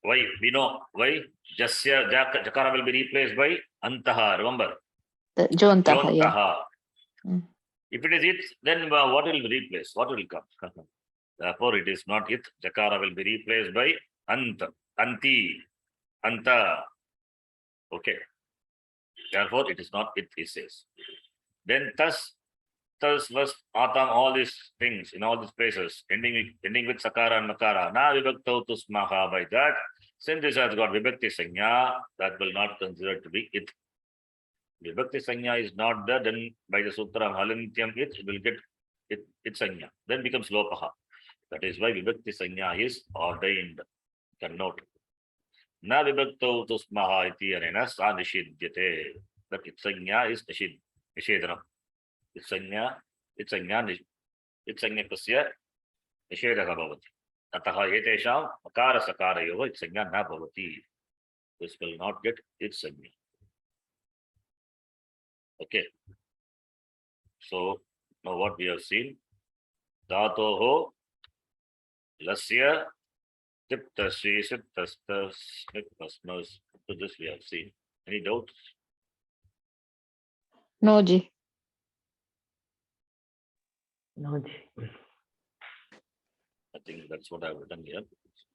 Why? We know why. Jasya jakara will be replaced by antaha. Remember? Jontaha. Yeah. Yontaha. Mm. If it is it, then what will be replaced? What will come? Therefore, it is not it. Jakara will be replaced by anta, anti, anta. Okay. Therefore, it is not it, he says. Then tas was atam, all these things in all these places, ending with sakara and makara. Na vibhaktau tu smaha. By that, since this has got vibhakti sanya, that will not consider to be it. Vibhakti sanya is not there, then by the sutra halantyam it will get it sanya. Then becomes lopaha. That is why vibhakti sanya is ordained. You can note. Na vibhaktau tu smaha iti anena sa nishidyate. That it sanya is nishedhanam. It sanya इत्संज्ञकस्य निषेधः भवति अतः एतेषां मकारसकारयोः इत्संज्ञा न भवति. This will not get इत्संज्ञा. Okay. So now what we have seen, dhatoho lasya tiptasri sitastas nipasmas. To this we have seen. Any doubts? No, Ji. No, Ji. I think that's what I've written here.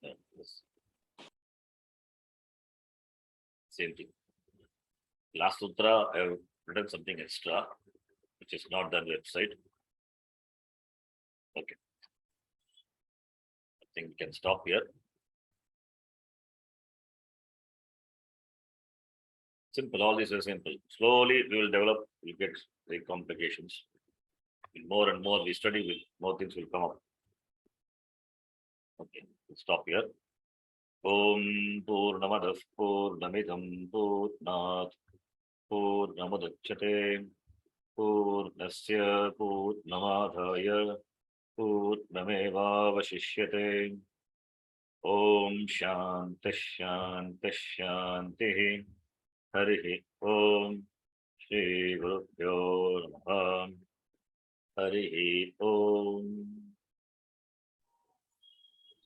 Yes. Same thing. Last sutra, I have written something extra, which is not that website. Okay. I think we can stop here. Simple, all this is simple. Slowly we will develop, we'll get the complications. More and more we study, more things will come up. Okay, we'll stop here. Om Purnamadah Purnamidam Purnat Purnamudachyate Purnasya Purnamadhaya Purnamevavashishyate. Om Shanti Shanti Shanti. Harihi Om Shri Gurubhyo Namaha. Harihi Om.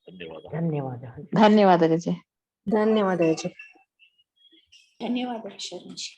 धन्यवादः. धन्यवादः. धन्यवादः, Ji. धन्यवादः. धन्यवादः शरणजी.